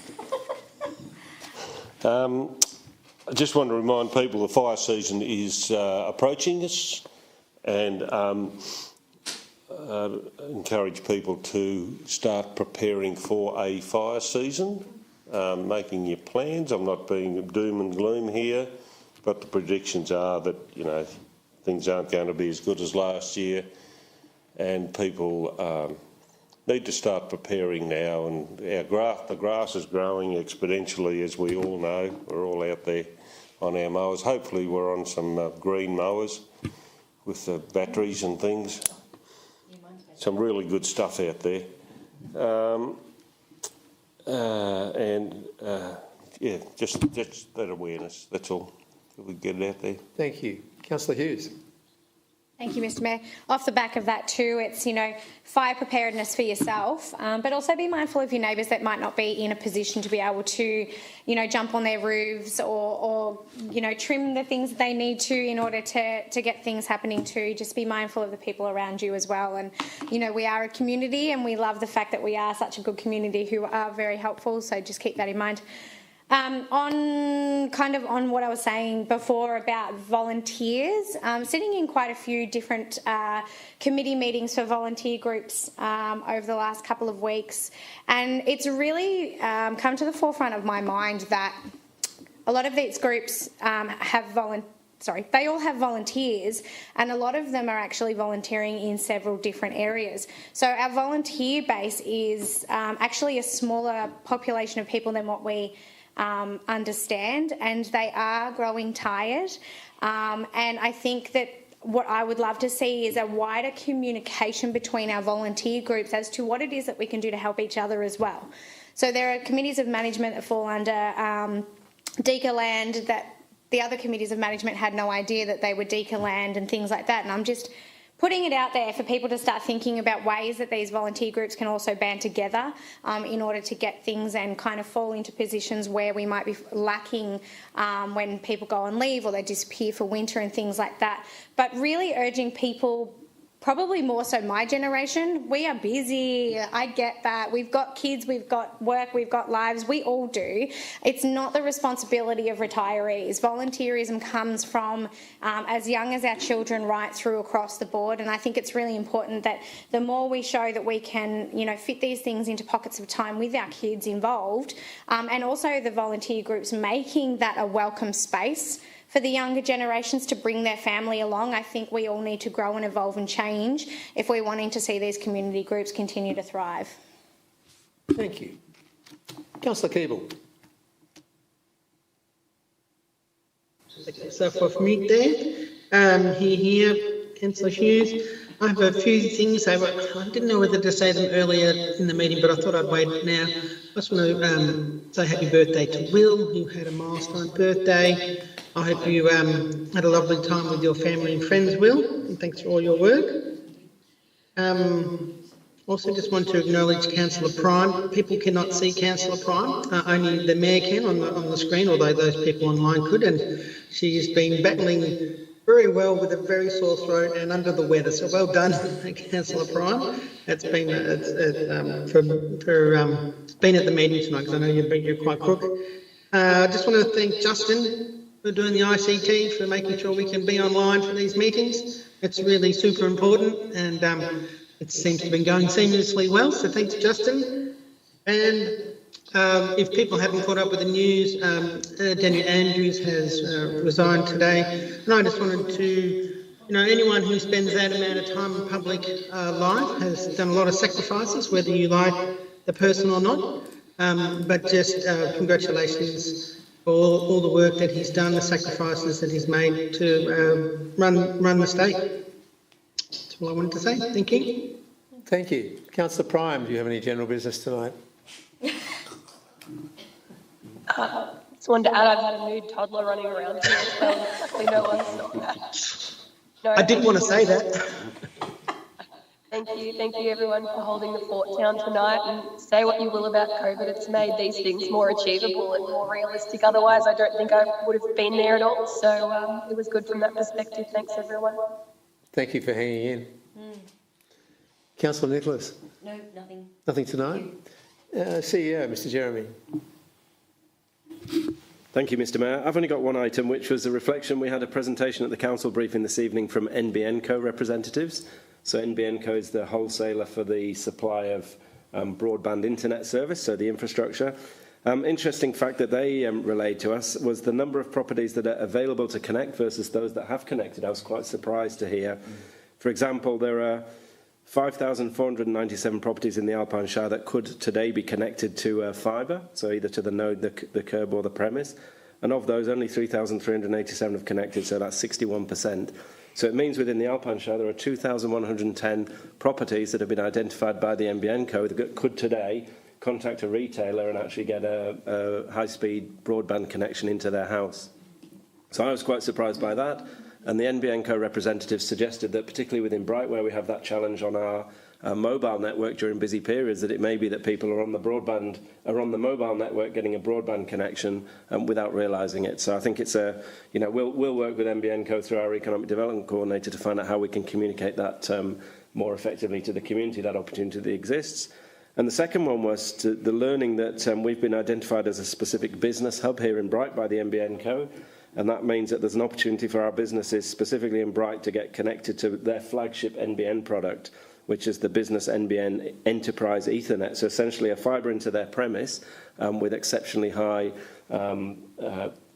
[SPEAKER 7] I just want to remind people the fire season is approaching us, and encourage people to start preparing for a fire season, making your plans. I'm not being doom and gloom here, but the predictions are that, you know, things aren't going to be as good as last year, and people need to start preparing now. And the grass is growing exponentially, as we all know. We're all out there on our mowers. Hopefully we're on some green mowers with the batteries and things. Some really good stuff out there. Yeah, just that awareness, that's all. We get it out there.
[SPEAKER 1] Thank you. Councillor Hughes.
[SPEAKER 6] Thank you, Mr Mayor. Off the back of that too, it's, you know, fire preparedness for yourself, but also be mindful of your neighbours that might not be in a position to be able to, you know, jump on their roofs or you know, trim the things that they need to in order to get things happening too. Just be mindful of the people around you as well. And, you know, we are a community and we love the fact that we are such a good community who are very helpful, so just keep that in mind. On what I was saying before about volunteers, sitting in quite a few different committee meetings for volunteer groups over the last couple of weeks, and it's really come to the forefront of my mind that a lot of these groups they all have volunteers, and a lot of them are actually volunteering in several different areas. So our volunteer base is actually a smaller population of people than what we understand, and they are growing tired. And I think that what I would love to see is a wider communication between our volunteer groups as to what it is that we can do to help each other as well. So there are committees of management that fall under DECA land that the other committees of management had no idea that they were DECA land and things like that. And I'm just putting it out there for people to start thinking about ways that these volunteer groups can also band together in order to get things and kind of fall into positions where we might be lacking when people go on leave or they disappear for winter and things like that. But really urging people, probably more so my generation, we are busy. I get that. We've got kids, we've got work, we've got lives. We all do. It's not the responsibility of retirees. Volunteerism comes from as young as our children right through across the board. And I think it's really important that the more we show that we can, fit these things into pockets of time with our kids involved, and also the volunteer groups making that a welcome space for the younger generations to bring their family along. I think we all need to grow and evolve and change if we're wanting to see these community groups continue to thrive.
[SPEAKER 1] Thank you. Councillor Keeble.
[SPEAKER 5] So for me there, here, Councillor Hughes, I have a few things. I didn't know whether to say them earlier in the meeting, but I thought I'd wait now. I just want to say happy birthday to Will, who had a milestone birthday. I hope you had a lovely time with your family and friends, Will, and thanks for all your work. Also just want to acknowledge Councillor Prime. People cannot see Councillor Prime, only the Mayor can on the screen, although those people online could, and she has been battling very well with a very sore throat and under the weather. So well done, Councillor Prime. It's been been at the meeting tonight because I know you're quite crook. I just want to thank Justin for doing the ICT, for making sure we can be online for these meetings. It's really super important, and it seems to have been going seamlessly well. So thanks, Justin. And if people haven't caught up with the news, Daniel Andrews has resigned today, and I just wanted to, anyone who spends that amount of time in public life has done a lot of sacrifices, whether you like the person or not. But just congratulations for all the work that he's done, the sacrifices that he's made to run the state. That's all I wanted to say. Thank you.
[SPEAKER 1] Thank you. Councillor Prime, do you have any general business tonight?
[SPEAKER 14] Just wanted to add, I've had a nude toddler running around here as well. Luckily no one stopped that. No,
[SPEAKER 5] I didn't want to say that.
[SPEAKER 14] Thank you everyone for holding the fort down tonight, and say what you will about COVID, it's made these things more achievable and more realistic. Otherwise I don't think I would have been there at all, so it was good from that perspective. Thanks everyone.
[SPEAKER 1] Thank you for hanging in. Councillor Nicholas?
[SPEAKER 3] No, nothing.
[SPEAKER 1] Nothing tonight? CEO, Mr Jeremy.
[SPEAKER 2] Thank you, Mr Mayor. I've only got one item, which was a reflection. We had a presentation at the council briefing this evening from NBN Co representatives. So NBN Co is the wholesaler for the supply of broadband internet service, so the infrastructure. Interesting fact that they relayed to us was the number of properties that are available to connect versus those that have connected. I was quite surprised to hear. For example, there are 5,497 properties in the Alpine Shire that could today be connected to fibre, so either to the node, the curb or the premise. And of those, only 3,387 have connected, so that's 61%. So it means within the Alpine Shire there are 2,110 properties that have been identified by the NBN Co that could today contact a retailer and actually get a high-speed broadband connection into their house. So I was quite surprised by that. And the NBN Co representatives suggested that, particularly within Bright, where we have that challenge on our mobile network during busy periods, that it may be that people are on the mobile network getting a broadband connection without realising it. So I think it's we'll work with NBN Co through our economic development coordinator to find out how we can communicate that more effectively to the community, that opportunity that exists. And the second one was the learning that we've been identified as a specific business hub here in Bright by the NBN Co. And that means that there's an opportunity for our businesses, specifically in Bright, to get connected to their flagship NBN product, which is the Business NBN Enterprise Ethernet. So essentially a fibre into their premise with exceptionally high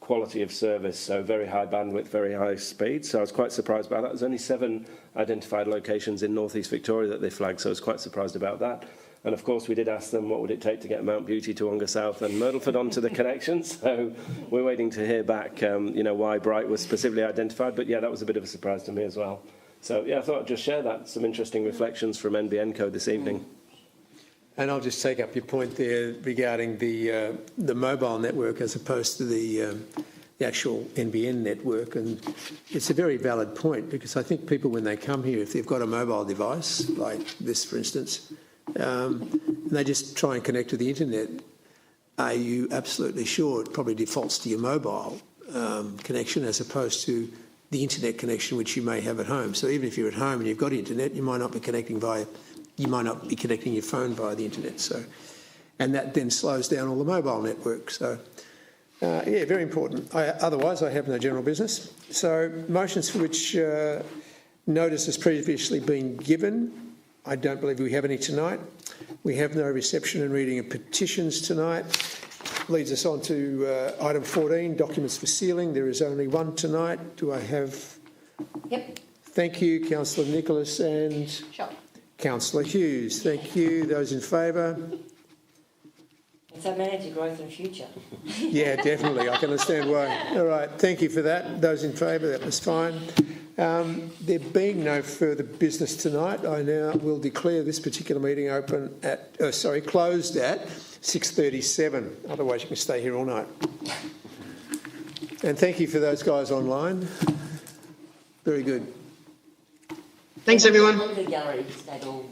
[SPEAKER 2] quality of service, so very high bandwidth, very high speed. So I was quite surprised by that. There's only 7 identified locations in North East Victoria that they flagged, so I was quite surprised about that. And of course, we did ask them what would it take to get Mount Beauty, Toowoomba South and Myrtleford onto the connection. So we're waiting to hear back, why Bright was specifically identified. But yeah, that was a bit of a surprise to me as well. So yeah, I thought I'd just share that. Some interesting reflections from NBN Co this evening.
[SPEAKER 1] And I'll just take up your point there regarding the mobile network as opposed to the actual NBN network. And it's a very valid point, because I think people, when they come here, if they've got a mobile device, like this, for instance, and they just try and connect to the internet, are you absolutely sure it probably defaults to your mobile connection as opposed to the internet connection which you may have at home? So even if you're at home and you've got internet, you might not be connecting your phone via the internet. So, and that then slows down all the mobile networks. So, yeah, very important. Otherwise, I have no general business. So, motions for which notice has previously been given. I don't believe we have any tonight. We have no reception and reading of petitions tonight. Leads us on to item 14, documents for sealing. There is only one tonight. Do I have?
[SPEAKER 3] Yep.
[SPEAKER 1] Thank you, Councillor Nicholas and
[SPEAKER 3] Sure.
[SPEAKER 1] Councillor Hughes. Thank you. Those in favour?
[SPEAKER 3] It's our manager growth and future.
[SPEAKER 1] Yeah, definitely. I can understand why. All right. Thank you for that. Those in favour, that was fine. There being no further business tonight, I now will declare this particular meeting closed at 6:37. Otherwise, you can stay here all night. And thank you for those guys online. Very good.
[SPEAKER 5] Thanks, everyone.
[SPEAKER 3] Look at the gallery, stayed all